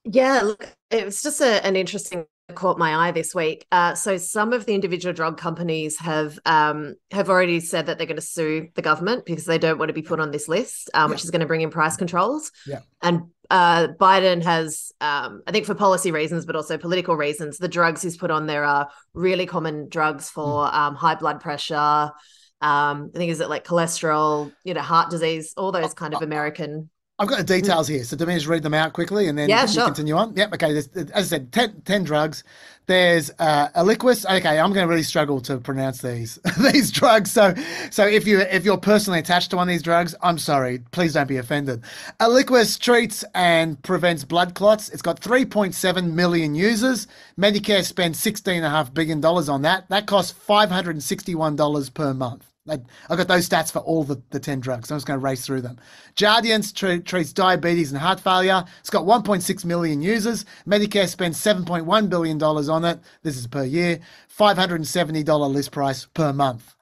Yeah, look, it was just an interesting caught my eye this week. So some of the individual drug companies have already said that they're going to sue the government because they don't want to be put on this list, which is going to bring in price controls. Yeah. And Biden has, I think for policy reasons, but also political reasons, the drugs he's put on there are really common drugs for high blood pressure. I think is it like cholesterol, heart disease, all those kind of American. I've got the details here, so do me just read them out quickly and then you continue on. Yep, okay. There's, as I said, 10 drugs. There's Eliquis. Okay, I'm going to really struggle to pronounce these these drugs. So if you're personally attached to one of these drugs, I'm sorry. Please don't be offended. Eliquis treats and prevents blood clots. It's got 3.7 million users. Medicare spends $16.5 billion on that. That costs $561 per month. I've got those stats for all the 10 drugs. I'm just going to race through them. Jardiance treats diabetes and heart failure. It's got 1.6 million users. Medicare spends $7.1 billion on it. This is per year. $570 list price per month.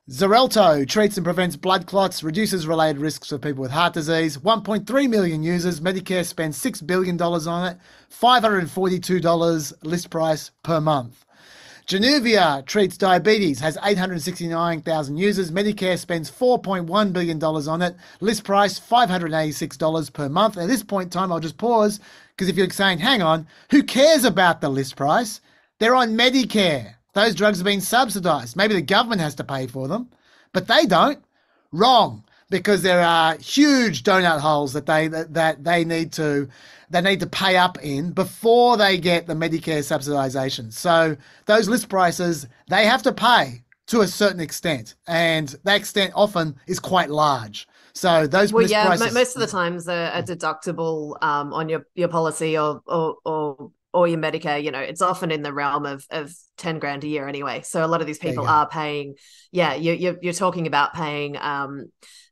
Xarelto treats and prevents blood clots, reduces related risks for people with heart disease. 1.3 million users. Medicare spends $6 billion on it. $542 list price per month. Januvia treats diabetes, has 869,000 users. Medicare spends $4.1 billion on it. List price, $586 per month. At this point in time, I'll just pause, because if you're saying, hang on, who cares about the list price? They're on Medicare. Those drugs have been subsidized. Maybe the government has to pay for them, but they don't. Wrong, because there are huge donut holes that they need to pay up in before they get the Medicare subsidization. So those list prices, they have to pay to a certain extent, and that extent often is quite large. So those list prices, most of the times a deductible on your policy or your Medicare, it's often in the realm of 10 grand a year anyway. So a lot of these people are paying. Yeah, you're talking about paying.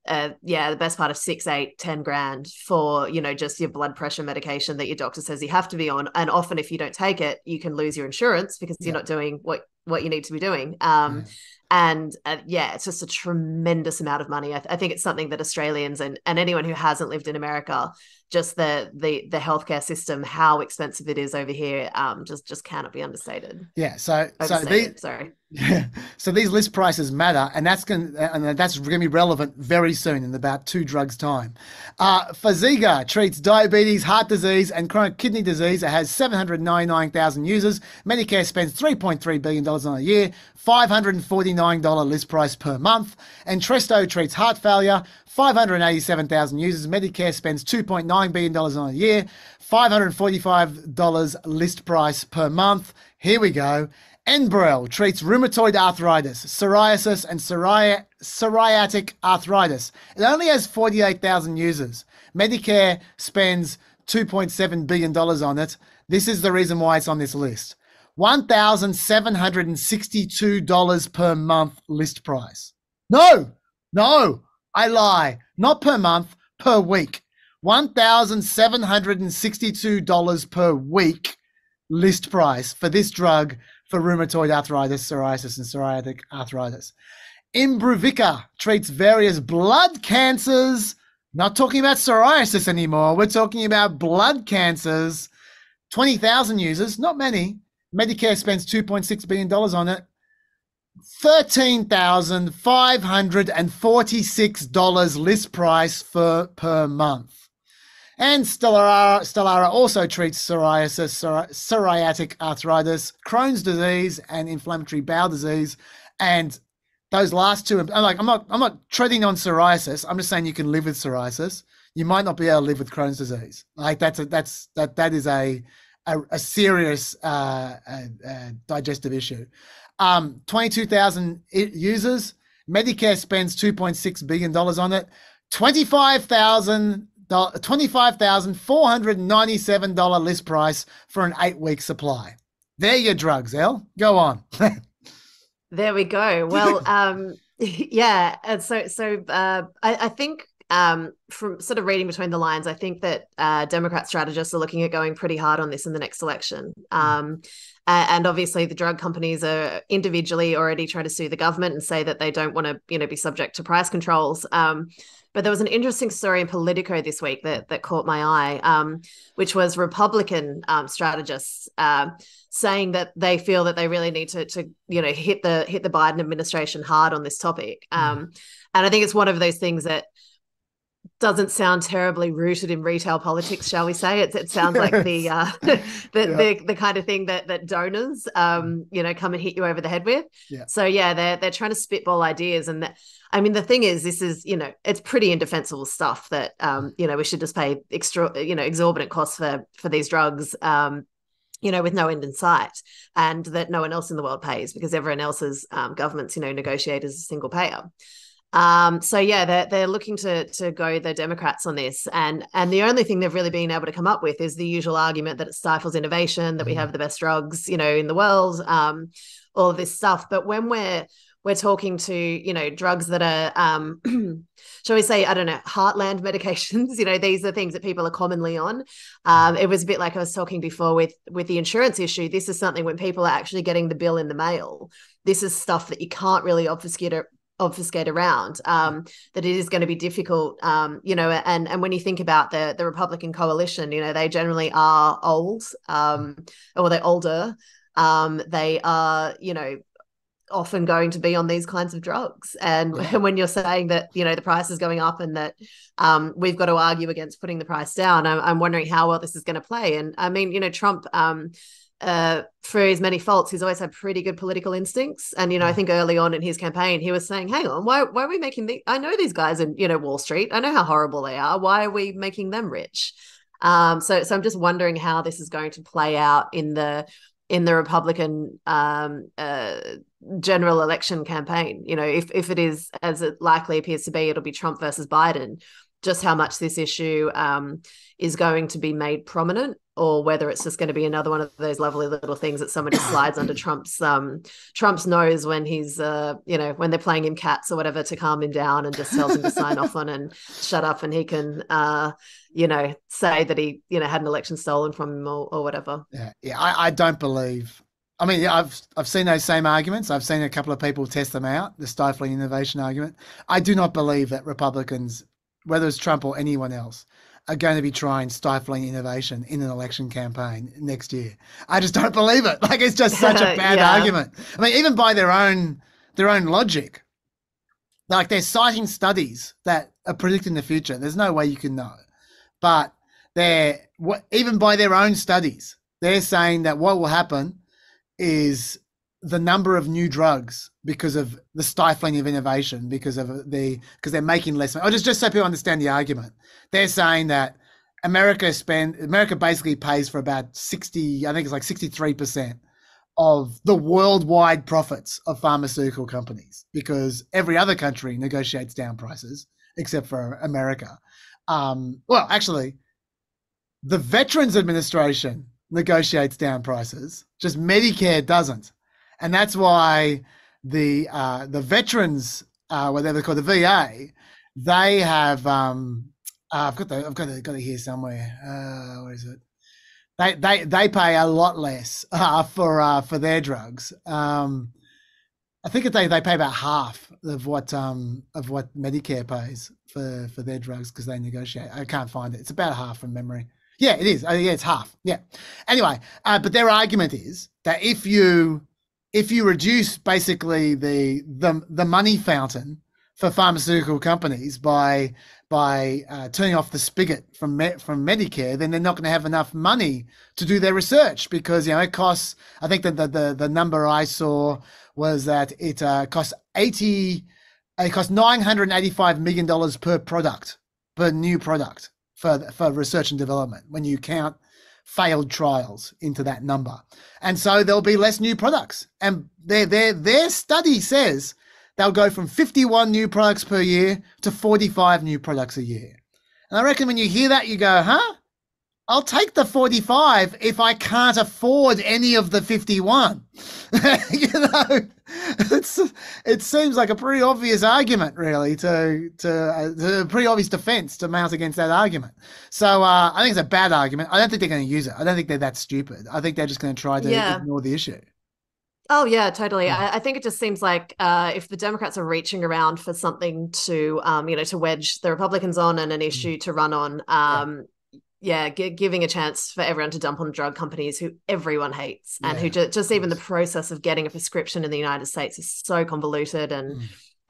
The best part of 6, 8, 10 grand for, just your blood pressure medication that your doctor says you have to be on. And often if you don't take it, you can lose your insurance because you're not doing what you need to be doing. It's just a tremendous amount of money. I think it's something that Australians and anyone who hasn't lived in America, just the healthcare system, how expensive it is over here, just cannot be understated. Yeah. So these list prices matter, and that's going to be relevant very soon in about 2 drugs time. Farxiga treats diabetes, heart disease, and chronic kidney disease. It has 799,000 users. Medicare spends $3.3 billion on a year. $549 list price per month. Entresto treats heart failure. 587,000 users. Medicare spends $2.9 billion on a year. $545 list price per month. Here we go. Enbrel treats rheumatoid arthritis, psoriasis, and psoriatic arthritis. It only has 48,000 users. Medicare spends $2.7 billion on it. This is the reason why it's on this list. $1,762 per month list price. No, I lie. Not per month, per week. $1,762 per week list price for this drug for rheumatoid arthritis, psoriasis, and psoriatic arthritis. Imbruvica treats various blood cancers. Not talking about psoriasis anymore. We're talking about blood cancers. 20,000 users, not many. Medicare spends $2.6 billion on it. $13,546 list price per month. And Stelara also treats psoriasis, psoriatic arthritis, Crohn's disease, and inflammatory bowel disease. And those last two, I'm not treading on psoriasis. I'm just saying you can live with psoriasis. You might not be able to live with Crohn's disease. Like that is a serious digestive issue. 22,000 users. Medicare spends $2.6 billion on it. $25,497 list price for an 8-week supply. They're your drugs, Elle. Go on. There we go. Well, yeah. And so I think from sort of reading between the lines, I think that Democrat strategists are looking at going pretty hard on this in the next election. And obviously the drug companies are individually already trying to sue the government and say that they don't want to, be subject to price controls. But there was an interesting story in Politico this week that caught my eye, which was Republican strategists saying that they feel that they really need to hit the Biden administration hard on this topic. And I think it's one of those things that doesn't sound terribly rooted in retail politics, shall we say? It sounds like the kind of thing that donors come and hit you over the head with. Yeah. So they're trying to spitball ideas, and the thing is, this is it's pretty indefensible stuff that we should just pay exorbitant costs for these drugs with no end in sight, and that no one else in the world pays because everyone else's governments negotiate as a single payer. They're looking to go the Democrats on this, and the only thing they've really been able to come up with is the usual argument that it stifles innovation, that we have the best drugs in the world, all of this stuff. But when we're talking to drugs that are shall we say, I don't know, heartland medications, these are things that people are commonly on. It was a bit like I was talking before with the insurance issue. This is something when people are actually getting the bill in the mail, this is stuff that you can't really obfuscate around, that it is going to be difficult, and when you think about the Republican coalition, they generally are old, or they're older. They are, often going to be on these kinds of drugs. And when you're saying that, the price is going up and that we've got to argue against putting the price down, I'm wondering how well this is going to play. And I mean, Trump, for his many faults, he's always had pretty good political instincts. And, I think early on in his campaign, he was saying, hang on, why are we making I know these guys in, Wall Street. I know how horrible they are. Why are we making them rich? So I'm just wondering how this is going to play out in the Republican general election campaign. If it is, as it likely appears to be, it'll be Trump versus Biden, just how much this issue is going to be made prominent, or whether it's just going to be another one of those lovely little things that someone just slides under Trump's nose when he's when they're playing him cats or whatever, to calm him down, and just tells him to sign off on and shut up, and he can say that he had an election stolen from him or whatever. I don't believe. I mean, I've seen those same arguments. I've seen a couple of people test them out, the stifling innovation argument. I do not believe that Republicans, whether it's Trump or anyone else, are going to be trying stifling innovation in an election campaign next year. I just don't believe it. Like, it's just such a bad argument. I mean, even by their own logic, like, they're citing studies that are predicting the future. There's no way you can know. But even by their own studies, they're saying that what will happen is the number of new drugs, because of the stifling of innovation, because they're making less money. Or just so people understand the argument, they're saying that America basically pays for about 63% of the worldwide profits of pharmaceutical companies, because every other country negotiates down prices except for America. Well, actually, the Veterans Administration negotiates down prices, just Medicare doesn't. And that's why the veterans, whatever they're called, the VA, they have I've got it here somewhere. Where is it? They pay a lot less for their drugs. I think they pay about half of what Medicare pays for their drugs, because they negotiate. I can't find it. It's about half from memory. Yeah, it is. Yeah, it's half. Yeah. Anyway, but their argument is that if you reduce basically the money fountain for pharmaceutical companies by turning off the spigot from Medicare, then they're not going to have enough money to do their research, because it costs. I think that the number I saw was that it costs $985 million per product, per new product, for research and development, when you count failed trials into that number. And so there'll be less new products. And their study says they'll go from 51 new products per year to 45 new products a year. And I reckon when you hear that, you go, huh? I'll take the 45 if I can't afford any of the 51. It seems like a pretty obvious argument, really, a pretty obvious defense to mount against that argument. So I think it's a bad argument. I don't think they're going to use it. I don't think they're that stupid. I think they're just going to try to ignore the issue. Oh yeah, totally. I think it just seems like if the Democrats are reaching around for something to, to wedge the Republicans on and an issue to run on, giving a chance for everyone to dump on drug companies who everyone hates and who just even the process of getting a prescription in the United States is so convoluted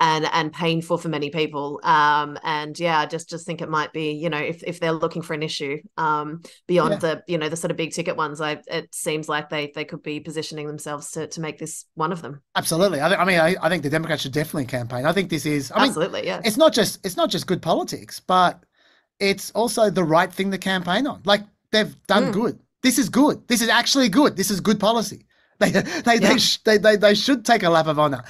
and painful for many people. I just think it might be, if they're looking for an issue beyond the sort of big ticket ones, it seems like they could be positioning themselves to make this one of them. Absolutely. I think the Democrats should definitely campaign. I think this is absolutely, yeah. It's not just good politics, but it's also the right thing to campaign on. Like, they've done good. This is good. This is actually good. This is good policy. They should take a lap of honor.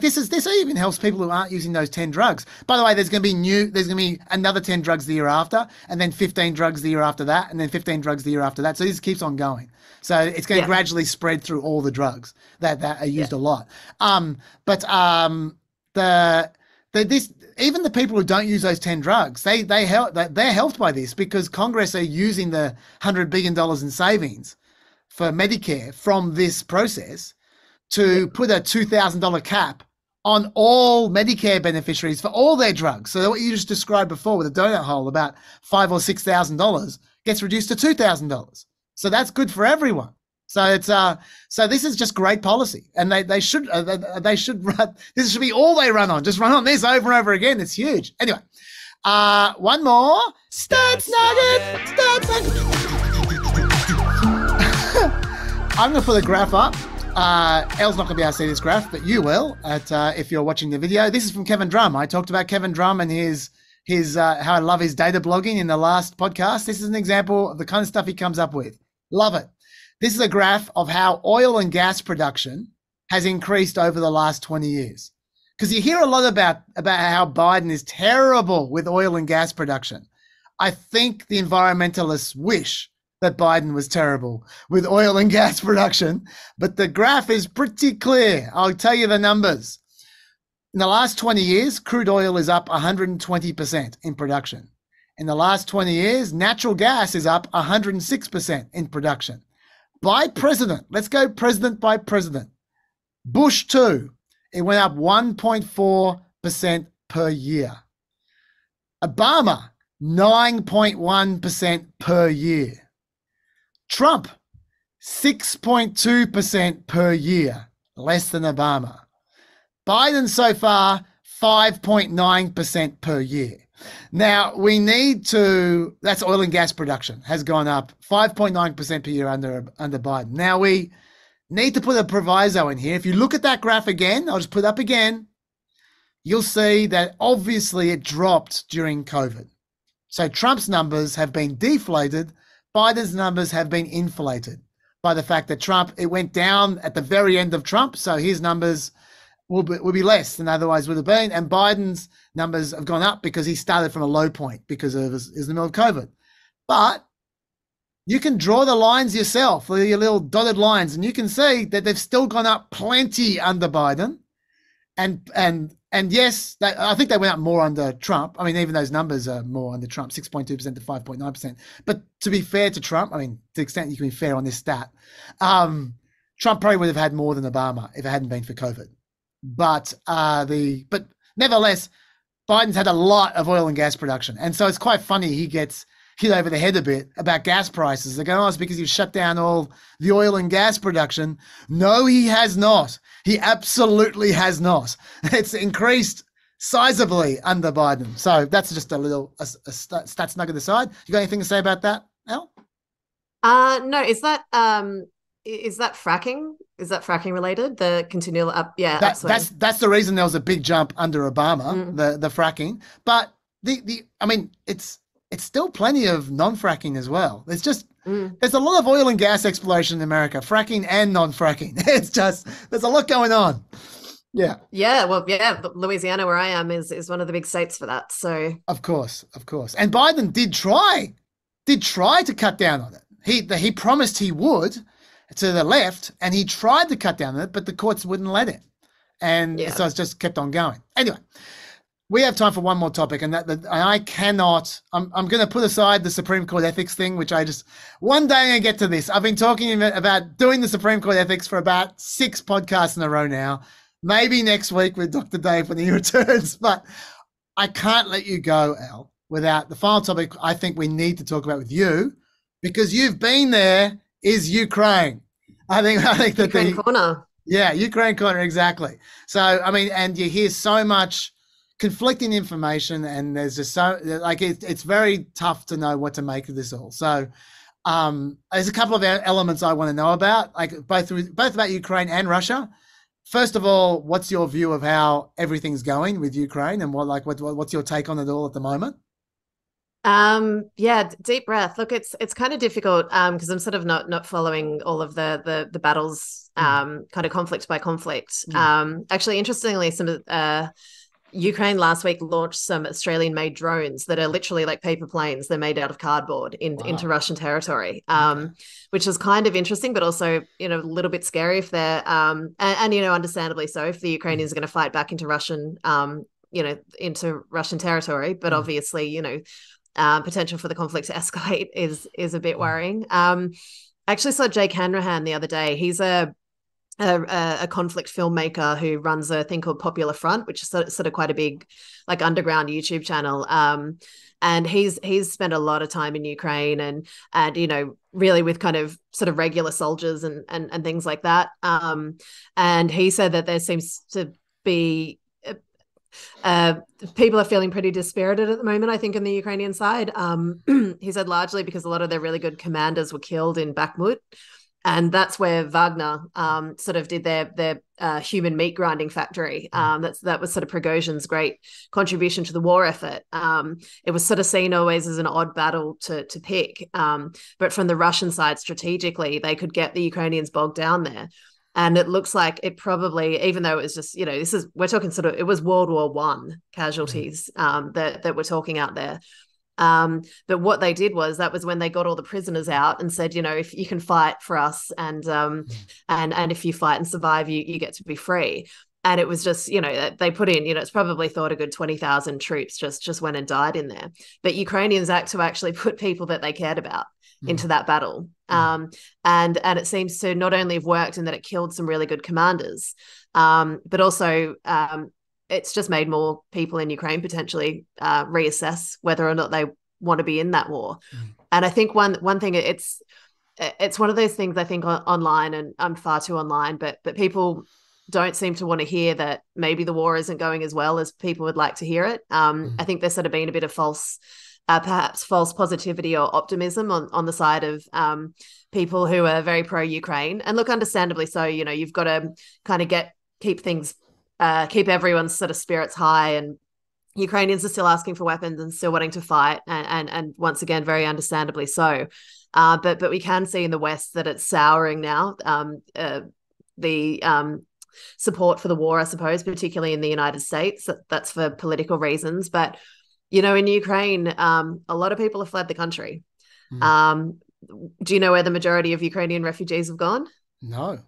This even helps people who aren't using those 10 drugs. By the way, there's going to be another 10 drugs the year after, and then 15 drugs the year after that, and then 15 drugs the year after that. So this keeps on going. So it's going to gradually spread through all the drugs that are used a lot. Even the people who don't use those 10 drugs, they're helped by this because Congress are using the $100 billion in savings for Medicare from this process to put a $2,000 cap on all Medicare beneficiaries for all their drugs. So what you just described before with the donut hole, about $5,000 or $6,000 gets reduced to $2,000. So that's good for everyone. So it's so this is just great policy, and they should run. This should be all they run on. Just run on this over and over again. It's huge. Anyway, one more stats nugget. Stats nugget. I'm going to put a graph up. Elle's not going to be able to see this graph, but you will if you're watching the video. This is from Kevin Drum. I talked about Kevin Drum and his how I love his data blogging in the last podcast. This is an example of the kind of stuff he comes up with. Love it. This is a graph of how oil and gas production has increased over the last 20 years. Because you hear a lot about how Biden is terrible with oil and gas production. I think the environmentalists wish that Biden was terrible with oil and gas production, but the graph is pretty clear. I'll tell you the numbers. In the last 20 years, crude oil is up 120% in production. In the last 20 years, natural gas is up 106% in production. By president, let's go president by president. Bush 2, it went up 1.4% per year. Obama, 9.1% per year. Trump, 6.2% per year, less than Obama. Biden so far, 5.9% per year. Now, that's oil and gas production, has gone up 5.9% per year under Biden. Now, we need to put a proviso in here. If you look at that graph again, I'll just put it up again, you'll see that obviously it dropped during COVID. So Trump's numbers have been deflated. Biden's numbers have been inflated by the fact that it went down at the very end of Trump, so his numbers will be less than otherwise would have been, and Biden's numbers have gone up because he started from a low point because of his in the middle of COVID. But you can draw the lines yourself, your little dotted lines, and you can see that they've still gone up plenty under Biden, and yes, I think they went up more under Trump. I mean, even those numbers are more under Trump, 6.2% to 5.9%. But to be fair to Trump, I mean, to the extent you can be fair on this stat, Trump probably would have had more than Obama if it hadn't been for COVID. But nevertheless, Biden's had a lot of oil and gas production. And so it's quite funny he gets hit over the head a bit about gas prices. They're going, it's because you've shut down all the oil and gas production. No, he has not. He absolutely has not. It's increased sizably under Biden. So that's just a stats nugget aside. You got anything to say about that, Elle? No, is that fracking? Is that fracking related? The continual up? Yeah, that's the reason there was a big jump under Obama, the fracking. But it's still plenty of non-fracking as well. There's a lot of oil and gas exploration in America, fracking and non-fracking. There's a lot going on. Yeah. Yeah. Well, yeah. Louisiana, where I am, is one of the big states for that. So of course. And Biden did try to cut down on it. He promised he would to the left, and he tried to cut down on it, but the courts wouldn't let him. And so it's just kept on going. Anyway, we have time for one more topic, and that I cannot. I'm going to put aside the Supreme Court ethics thing, which I just one day I'm going to get to this. I've been talking about doing the Supreme Court ethics for about 6 podcasts in a row now. Maybe next week with Dr. Dave when he returns, but I can't let you go, Elle, without the final topic. I think we need to talk about with you, because you've been there. Is Ukraine? I think that Ukraine corner. Yeah, Ukraine corner, exactly. So I mean, and you hear so much conflicting information, and there's just so like it's very tough to know what to make of this all. So there's a couple of elements I want to know about, like both about Ukraine and Russia. First of all, what's your view of how everything's going with Ukraine, and what's your take on it all at the moment? Yeah, deep breath. Look, it's kind of difficult because I'm sort of not following all of the battles kind of conflict by conflict. Actually, interestingly, some of Ukraine last week launched some Australian-made drones that are literally like paper planes. They're made out of cardboard into Russian territory, which is kind of interesting, but also, a little bit scary if they're, and understandably so, if the Ukrainians are going to fight back into Russian, into Russian territory. But obviously, potential for the conflict to escalate is a bit worrying. I actually saw Jake Hanrahan the other day. He's a conflict filmmaker who runs a thing called Popular Front, which is sort of quite a big, like, underground YouTube channel. And he's spent a lot of time in Ukraine and really with kind of sort of regular soldiers and things like that. And he said that there seems to be people are feeling pretty dispirited at the moment, I think, in the Ukrainian side. He said largely because a lot of their really good commanders were killed in Bakhmut. And that's where Wagner sort of did their human meat grinding factory. That was sort of Prigozhin's great contribution to the war effort. It was sort of seen always as an odd battle to pick. But from the Russian side, strategically, they could get the Ukrainians bogged down there. And it looks like it probably, even though it was just, we're talking sort of, it was World War I casualties that we're talking out there. But what they did was, that was when they got all the prisoners out and said, if you can fight for us and if you fight and survive, you get to be free. And it was just, they put in, it's probably thought a good 20,000 troops just went and died in there. But Ukrainians actually put people that they cared about into that battle. And it seems to not only have worked in that it killed some really good commanders, but also it's just made more people in Ukraine potentially reassess whether or not they want to be in that war. And I think one thing, it's one of those things, I think, online, and I'm far too online, but people don't seem to want to hear that maybe the war isn't going as well as people would like to hear it. I think there's sort of been a bit of perhaps false positivity or optimism on the side of people who are very pro-Ukraine. And look, understandably so, you've got to kind of keep everyone's sort of spirits high, and Ukrainians are still asking for weapons and still wanting to fight, and once again, very understandably so. But we can see in the West that it's souring now. The support for the war, I suppose, particularly in the United States, that's for political reasons. But in Ukraine, a lot of people have fled the country. Do you know where the majority of Ukrainian refugees have gone? No.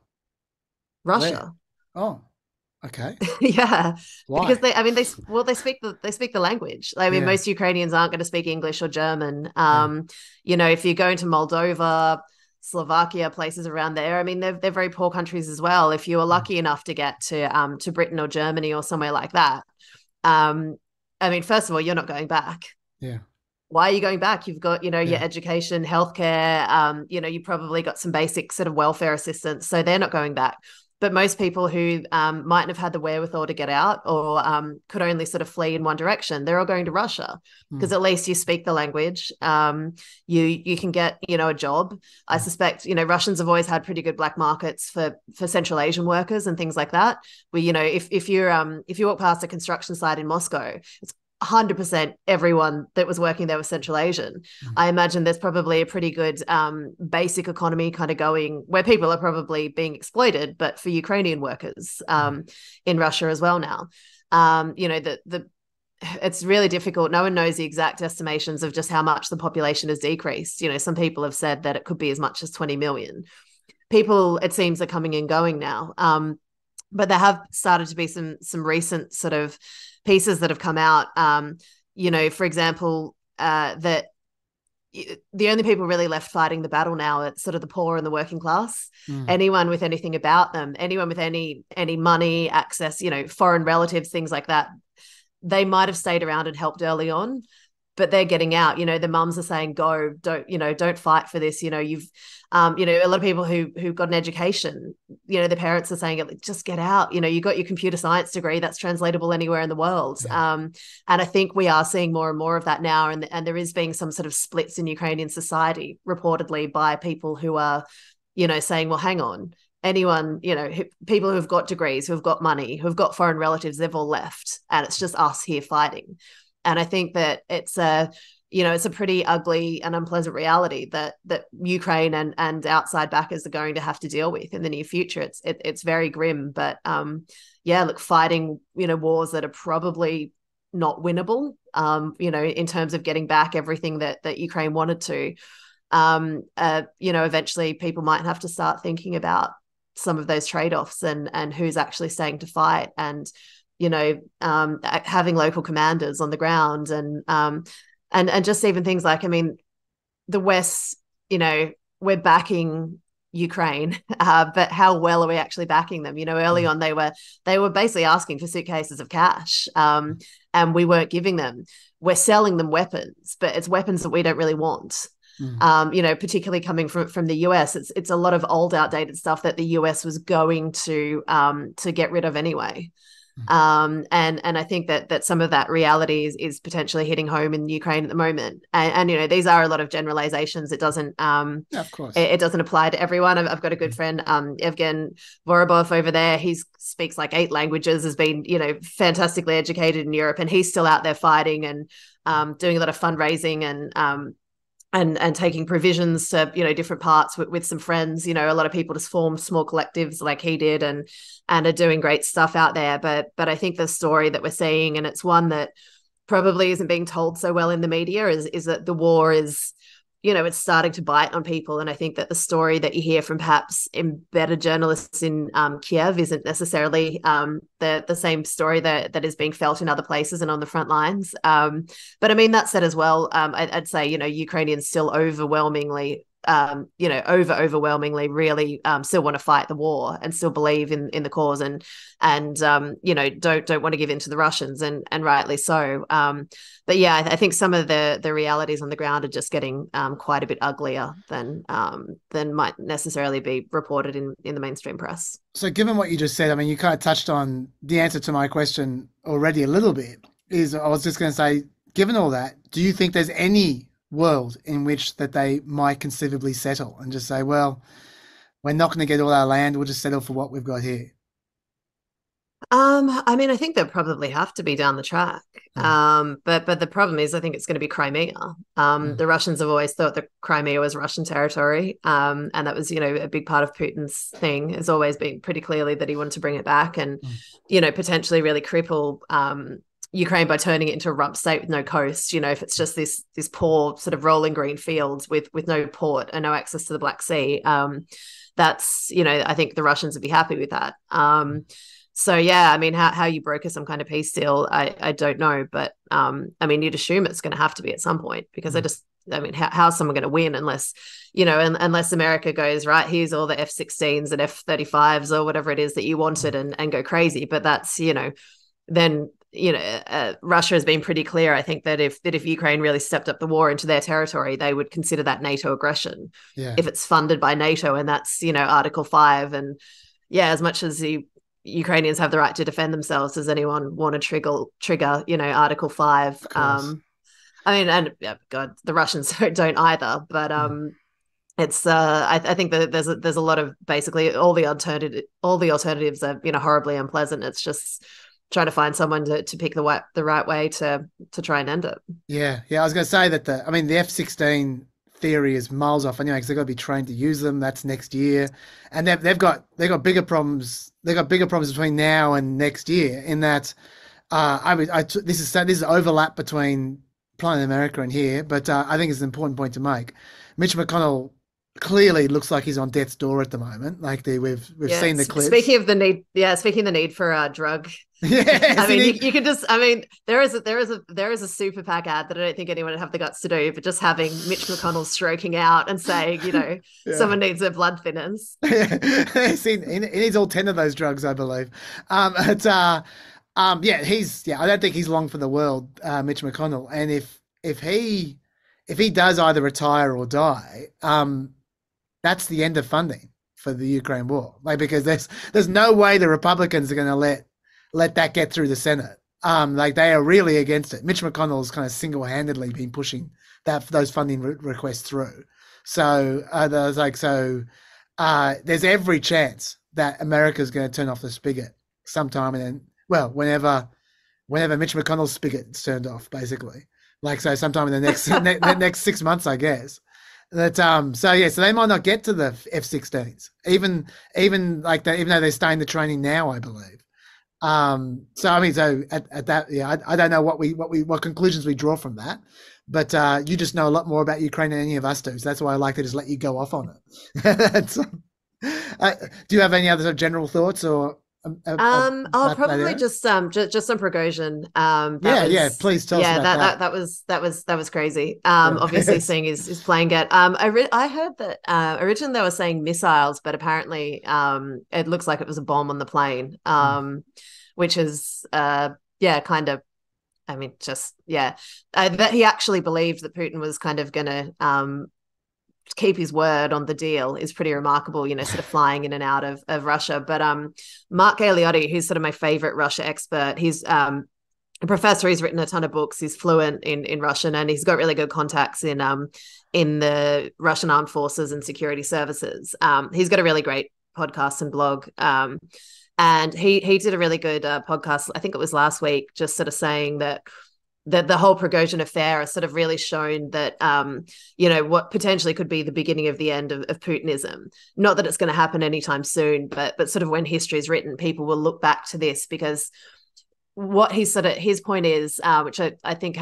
Russia. Where? Oh, okay. Yeah. Why? Because they speak the language. Most Ukrainians aren't going to speak English or German. If you go into Moldova, Slovakia, places around there, they're very poor countries as well. If you were lucky enough to get to Britain or Germany or somewhere like that, first of all, you're not going back. Yeah. Why are you going back? You've got, your education, healthcare, you probably got some basic sort of welfare assistance. So they're not going back. But most people who mightn't have had the wherewithal to get out, or could only sort of flee in one direction, they're all going to Russia, because at least you speak the language. You can get, a job. I suspect, Russians have always had pretty good black markets for Central Asian workers and things like that. Where, if you walk past a construction site in Moscow, it's 100% everyone that was working there was Central Asian. I imagine there's probably a pretty good basic economy kind of going, where people are probably being exploited, but for Ukrainian workers in Russia as well now. It's really difficult. No one knows the exact estimations of just how much the population has decreased. Some people have said that it could be as much as 20 million. People, it seems, are coming and going now. But there have started to be some recent sort of pieces that have come out. For example, that the only people really left fighting the battle now are sort of the poor and the working class. Anyone with anything about them, anyone with any money, access, foreign relatives, things like that, they might have stayed around and helped early on, but they're getting out. The mums are saying, go, don't fight for this. You've a lot of people who got an education, the parents are saying, just get out. You got your computer science degree, that's translatable anywhere in the world. And I think we are seeing more and more of that now. And there is being some sort of splits in Ukrainian society, reportedly by people who are, saying, well, hang on, anyone, people who've got degrees, who've got money, who've got foreign relatives, they've all left. And it's just us here fighting. And I think that it's a pretty ugly and unpleasant reality that Ukraine and outside backers are going to have to deal with in the near future. It's very grim, but fighting, wars that are probably not winnable, in terms of getting back everything that Ukraine wanted to, eventually people might have to start thinking about some of those trade-offs and who's actually staying to fight, and having local commanders on the ground, and just even things like, the West, we're backing Ukraine, but how well are we actually backing them? Early on they were basically asking for suitcases of cash, and we weren't giving them. We're selling them weapons, but it's weapons that we don't really want. Particularly coming from the US, it's a lot of old, outdated stuff that the US was going to get rid of anyway. And I think that some of that reality is potentially hitting home in Ukraine at the moment. And these are a lot of generalizations. It doesn't, of course, it doesn't apply to everyone. I've got a good friend, Evgen Vorobov over there. He speaks like 8 languages, has been, fantastically educated in Europe, and he's still out there fighting and doing a lot of fundraising and taking provisions to different parts with some friends. A lot of people just form small collectives like he did and are doing great stuff out there. But I think the story that we're seeing, and it's one that probably isn't being told so well in the media, is that the war is, it's starting to bite on people. And I think that the story that you hear from perhaps embedded journalists in Kiev isn't necessarily the same story that is being felt in other places and on the front lines. But that said as well, I'd say, Ukrainians still overwhelmingly really still want to fight the war and still believe in the cause and don't want to give in to the Russians, and rightly so. But yeah, I think some of the realities on the ground are just getting quite a bit uglier than might necessarily be reported in the mainstream press. So given what you just said, you kind of touched on the answer to my question already a little bit. I was just going to say, given all that, do you think there's any world in which that they might conceivably settle and just say, well, we're not going to get all our land, we'll just settle for what we've got here? I think they'll probably have to be down the track. But the problem is, I think it's going to be Crimea. The Russians have always thought that Crimea was Russian territory. And that was, a big part of Putin's thing, has always been pretty clearly that he wanted to bring it back and, potentially really cripple Ukraine by turning it into a rump state with no coast. If it's just this poor sort of rolling green fields with no port and no access to the Black Sea, that's, I think the Russians would be happy with that. So yeah, how you broker some kind of peace deal, I don't know, but you'd assume it's going to have to be at some point, because how's someone going to win unless America goes, right, here's all the F-16s and F-35s or whatever it is that you wanted and go crazy. But that's, then Russia has been pretty clear, I think, that if Ukraine really stepped up the war into their territory, they would consider that NATO aggression. Yeah. If it's funded by NATO, and that's, Article 5. And yeah, as much as the Ukrainians have the right to defend themselves, does anyone want to trigger Article 5? God, the Russians don't either. But it's I think that there's a lot of, basically all the alternatives are horribly unpleasant. It's just trying to find someone to pick the right way to try and end it. Yeah. I was going to say that the F-16 theory is miles off anyway, because they've got to be trained to use them. That's next year, and they've got bigger problems. They've got bigger problems between now and next year. In that, this is overlap between Planet America and here, but I think it's an important point to make. Mitch McConnell clearly looks like he's on death's door at the moment. Like we've seen the clips. Speaking of the need for drug. Yes, I mean, you can just. I mean, there is a SuperPAC ad that I don't think anyone would have the guts to do, but just having Mitch McConnell stroking out and saying, someone needs their blood thinners. He needs all 10 of those drugs, I believe. I don't think he's long for the world, Mitch McConnell. And if he does either retire or die, that's the end of funding for the Ukraine war. Like, because there's no way the Republicans are going to let that get through the Senate. Like, they are really against it. Mitch McConnell's kind of single-handedly been pushing those funding requests through. So there's every chance that America's going to turn off the spigot sometime, and then, whenever Mitch McConnell's spigot's turned off, basically. Like, so sometime in the next next 6 months, I guess. That so they might not get to the F-16s, even though they're starting the training now, I believe. So at that, I don't know what conclusions we draw from that, but you just know a lot more about Ukraine than any of us do. So that's why I like to just let you go off on it. Do you have any other sort of general thoughts or? I'll probably just some Prigozhin. Please tell us about that was crazy. Obviously seeing his plane get I heard that originally they were saying missiles, but apparently it looks like it was a bomb on the plane, which is kind of, I mean, just that he actually believed that Putin was kind of gonna keep his word on the deal is pretty remarkable, sort of flying in and out of Russia. But Mark Galeotti, who's sort of my favorite Russia expert, he's a professor, he's written a ton of books, he's fluent in Russian, and he's got really good contacts in the Russian armed forces and security services. He's got a really great podcast and blog. And he did a really good podcast, I think it was last week, just sort of saying that the whole Prigozhin affair has sort of really shown that, what potentially could be the beginning of the end of Putinism. Not that it's going to happen anytime soon, but sort of when history is written, people will look back to this, because what his point is, which I think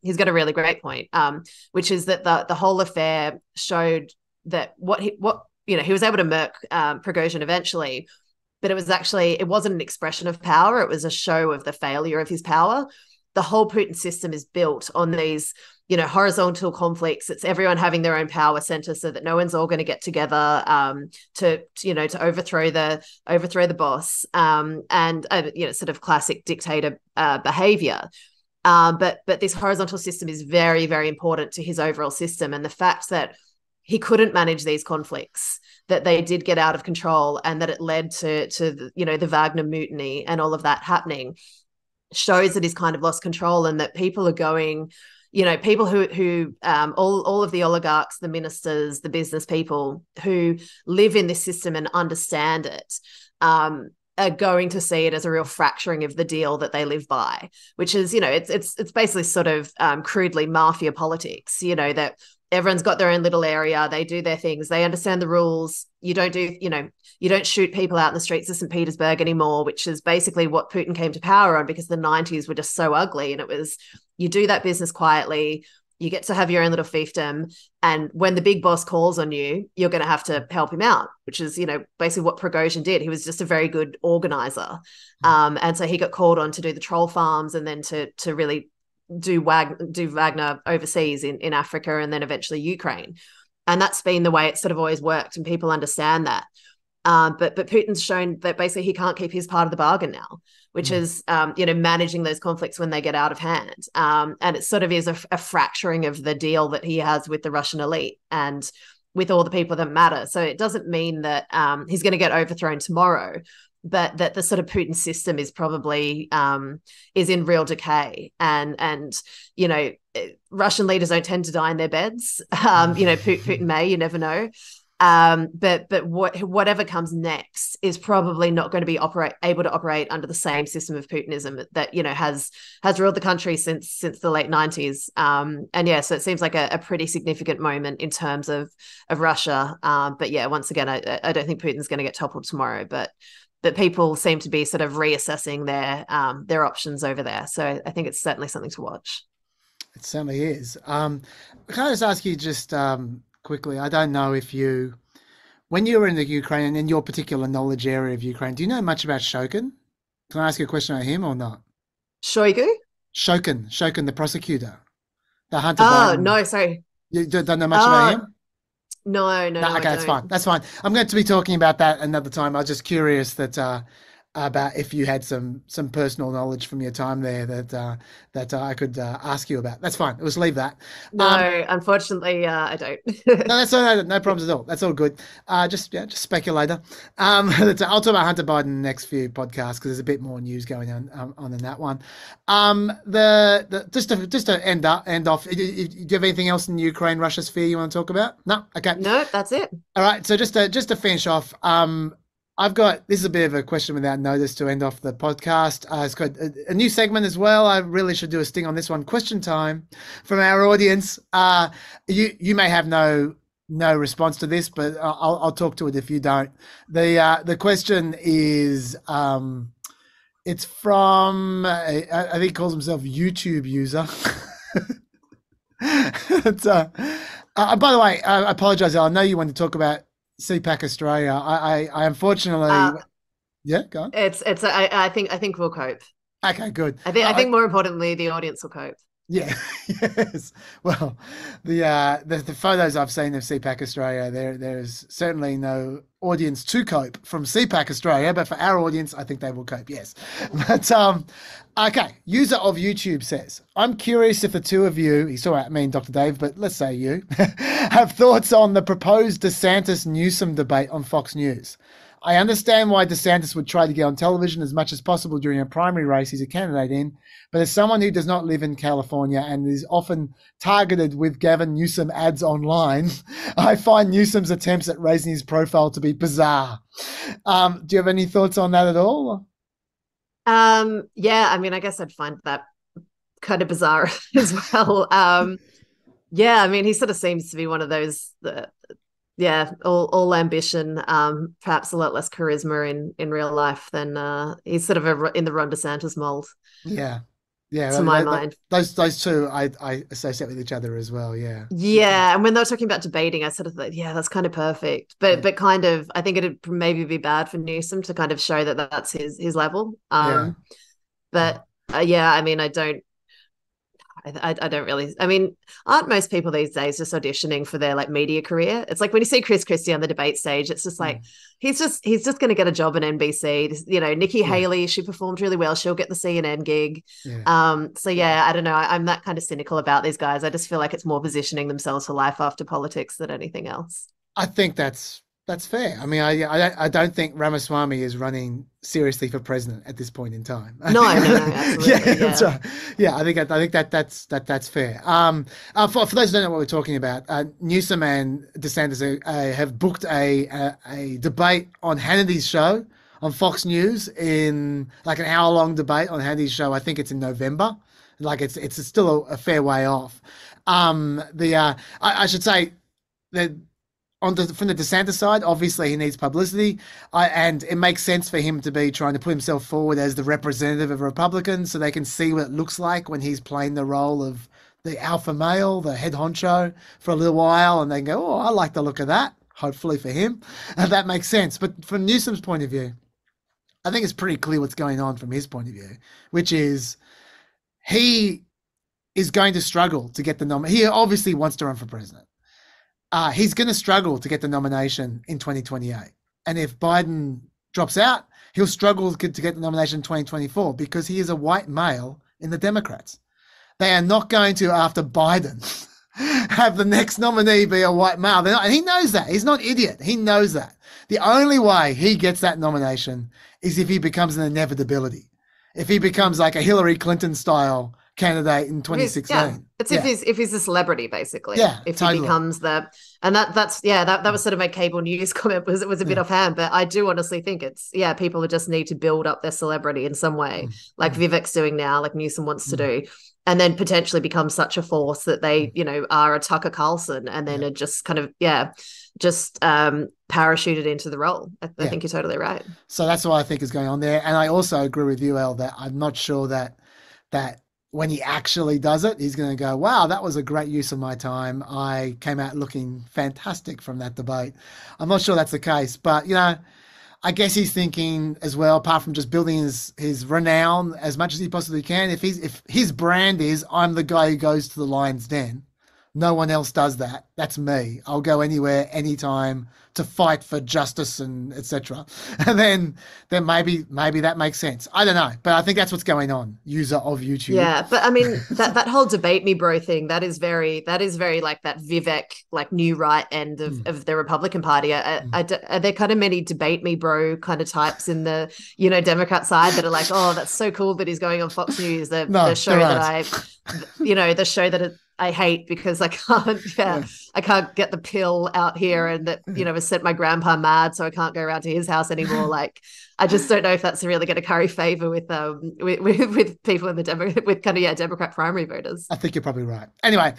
he's got a really great point, which is that the whole affair showed that he was able to murk Prigozhin eventually, but it wasn't an expression of power. It was a show of the failure of his power. The whole Putin system is built on these, horizontal conflicts. It's everyone having their own power center, so that no one's all going to get together to overthrow the boss, and sort of classic dictator behavior. But this horizontal system is very, very important to his overall system, and the fact that he couldn't manage these conflicts, that they did get out of control, and that it led to the Wagner mutiny and all of that happening, shows that he's kind of lost control, and that people are going, people who all of the oligarchs, the ministers, the business people who live in this system and understand it, are going to see it as a real fracturing of the deal that they live by, which is, it's basically sort of crudely mafia politics, that everyone's got their own little area, they do their things, they understand the rules. You don't shoot people out in the streets of St. Petersburg anymore, which is basically what Putin came to power on, because the 90s were just so ugly. And it was, you do that business quietly, you get to have your own little fiefdom, and when the big boss calls on you, you're going to have to help him out, which is, basically what Prigozhin did. He was just a very good organizer. And so he got called on to do the troll farms, and then to really do Wagner overseas in Africa, and then eventually Ukraine. And that's been the way it's sort of always worked, and people understand that. But Putin's shown that basically he can't keep his part of the bargain now, which is, managing those conflicts when they get out of hand. And it sort of is a fracturing of the deal that he has with the Russian elite and with all the people that matter. So it doesn't mean that he's going to get overthrown tomorrow, but that the sort of Putin system is probably is in real decay. And Russian leaders don't tend to die in their beds. Putin may, you never know. But whatever comes next is probably not going to be able to operate under the same system of Putinism that has ruled the country since the late 90s. So it seems like a pretty significant moment in terms of Russia. But once again, I don't think Putin's going to get toppled tomorrow, but people seem to be sort of reassessing their options over there. So I think it's certainly something to watch. It certainly is. Can I just ask you just quickly. I don't know if when you were in the Ukraine and in your particular knowledge area of Ukraine, do you know much about Shokin? Can I ask you a question about him or not? Shoigu? Shokin, the prosecutor, the Hunter Oh, Biden. no, sorry. You don't know much about him? No, Okay, I that's fine. don't. That's fine. I'm going to be talking about that another time. I was just curious about if you had some personal knowledge from your time there that I could ask you about. That's fine. Let's leave that. No, unfortunately, I don't. No, no problems at all. That's all good. Just speculator. I'll talk about Hunter Biden in the next few podcasts because there's a bit more news going on in that one. Just to end off. Do you have anything else in the Ukraine-Russia sphere you want to talk about? No. Okay. No, that's it. All right. So just to finish off. This is a bit of a question without notice to end off the podcast. It's got a new segment as well. I really should do a sting on this one. Question time from our audience. You may have no response to this, but I'll talk to it if you don't. The question is, it's from I think he calls himself YouTube user. By the way, I apologize. I know you want to talk about CPAC Australia. I unfortunately, yeah, go on. I think we'll cope. Okay, good. I think more importantly, the audience will cope. Yeah, yes. Well, the photos I've seen of CPAC Australia, there's certainly no audience to cope from CPAC Australia, but for our audience, I think they will cope. Yes, but okay. User of YouTube says, "I'm curious if the two of you," he's talking about me and Dr. Dave, but let's say you, have thoughts on the proposed DeSantis Newsom debate on Fox News. I understand why DeSantis would try to get on television as much as possible during a primary race he's a candidate in, but as someone who does not live in California and is often targeted with Gavin Newsom ads online, I find Newsom's attempts at raising his profile to be bizarre. Do you have any thoughts on that at all? Yeah, I mean, I guess I'd find that kind of bizarre as well. Yeah, I mean, he sort of seems to be one of those yeah, all ambition, perhaps a lot less charisma in real life than he's sort of in the Ron DeSantis mold. Yeah, to my mind. Those two I associate with each other as well. Yeah. Yeah, and when they were talking about debating, I sort of thought, yeah, that's kind of perfect. But kind of, I think it'd maybe be bad for Newsom to kind of show that that's his level. But yeah, I mean, I don't really. I mean, aren't most people these days just auditioning for their like media career? It's like when you see Chris Christie on the debate stage, it's just like he's just going to get a job in NBC. You know, Nikki Haley, she performed really well. She'll get the CNN gig. Yeah. So yeah, I don't know. I'm that kind of cynical about these guys. I just feel like it's more positioning themselves for life after politics than anything else. I think that's fair. I mean, I don't think Ramaswamy is running seriously for president at this point in time. No, absolutely. Yeah, that's right. Yeah, I think that's fair. For those who don't know what we're talking about, Newsom and DeSantis have booked a debate on Hannity's show on Fox News, in like an hour-long debate on Hannity's show. I think it's in November. Like it's still a fair way off. I should say that. From the DeSantis side, obviously he needs publicity, and it makes sense for him to be trying to put himself forward as the representative of Republicans so they can see what it looks like when he's playing the role of the alpha male, the head honcho for a little while, and they go, oh, I like the look of that, hopefully for him. And that makes sense. But from Newsom's point of view, I think it's pretty clear what's going on from his point of view, which is he is going to struggle to get the nomination. He obviously wants to run for president. He's going to struggle to get the nomination in 2028. And if Biden drops out, he'll struggle to get the nomination in 2024 because he is a white male in the Democrats. They are not going to, after Biden, have the next nominee be a white male. And he knows that. He's not an idiot. He knows that. The only way he gets that nomination is if he becomes an inevitability. If he becomes like a Hillary Clinton style candidate in 2016. Yeah. It's if he's a celebrity, basically. Yeah, if totally. he becomes that was sort of my cable news comment, because it was a bit offhand, but I do honestly think it's people just need to build up their celebrity in some way, like Vivek's doing now, like Newsom wants to do, and then potentially become such a force that they, are a Tucker Carlson, and then are just kind of parachuted into the role. I think you're totally right. So that's what I think is going on there, and I also agree with you, Elle, that I'm not sure that when he actually does it, he's going to go, wow, that was a great use of my time. I came out looking fantastic from that debate. I'm not sure that's the case, but, you know, I guess he's thinking as well, apart from just building his renown as much as he possibly can, if his brand is, I'm the guy who goes to the lion's den, no one else does that. That's me. I'll go anywhere, anytime to fight for justice and etc. And then maybe that makes sense. I don't know, but I think that's what's going on. User of YouTube. Yeah, but I mean that whole debate me bro thing, that is very like that Vivek, like new right end of the Republican Party. Are there kind of many debate me bro kind of types in the, you know, Democrat side that are like, oh, that's so cool that he's going on Fox News, the show the show that I hate because I can't get the pill out here, and that, you know, has sent my grandpa mad, so I can't go around to his house anymore. Like, I just don't know if that's really going to curry favor with people in the Democrat primary voters. I think you're probably right. Anyway,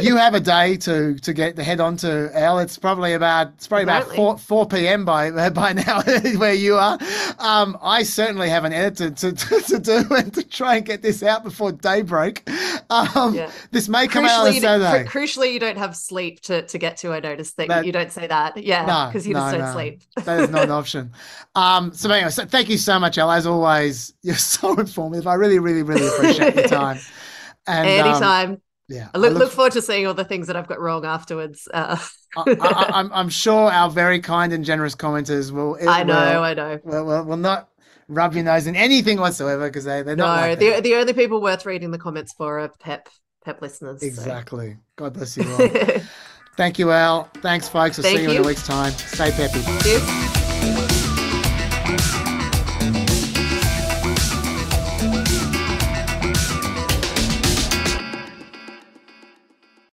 you have a day to head on to Elle. It's probably about 4 p.m. by now where you are. I certainly have an edit to do and to try and get this out before daybreak. This may come out on Saturday. Crucially, you don't have sleep to get to. I noticed that you don't say that. Yeah, because you just don't sleep. That is not an option. So anyway, so thank you so much, Elle. As always, you're so informative. I really, really, really appreciate your time. And anytime. Yeah, I look forward to seeing all the things that I've got wrong afterwards. I'm sure our very kind and generous commenters will. I know. Will not rub your nose in anything whatsoever, because they're not. No, like the only people worth reading the comments for are PEP listeners. Exactly. So. God bless you all. Thank you, Elle. Thanks, folks. I'll see you in a week's time. Stay peppy. Thank you.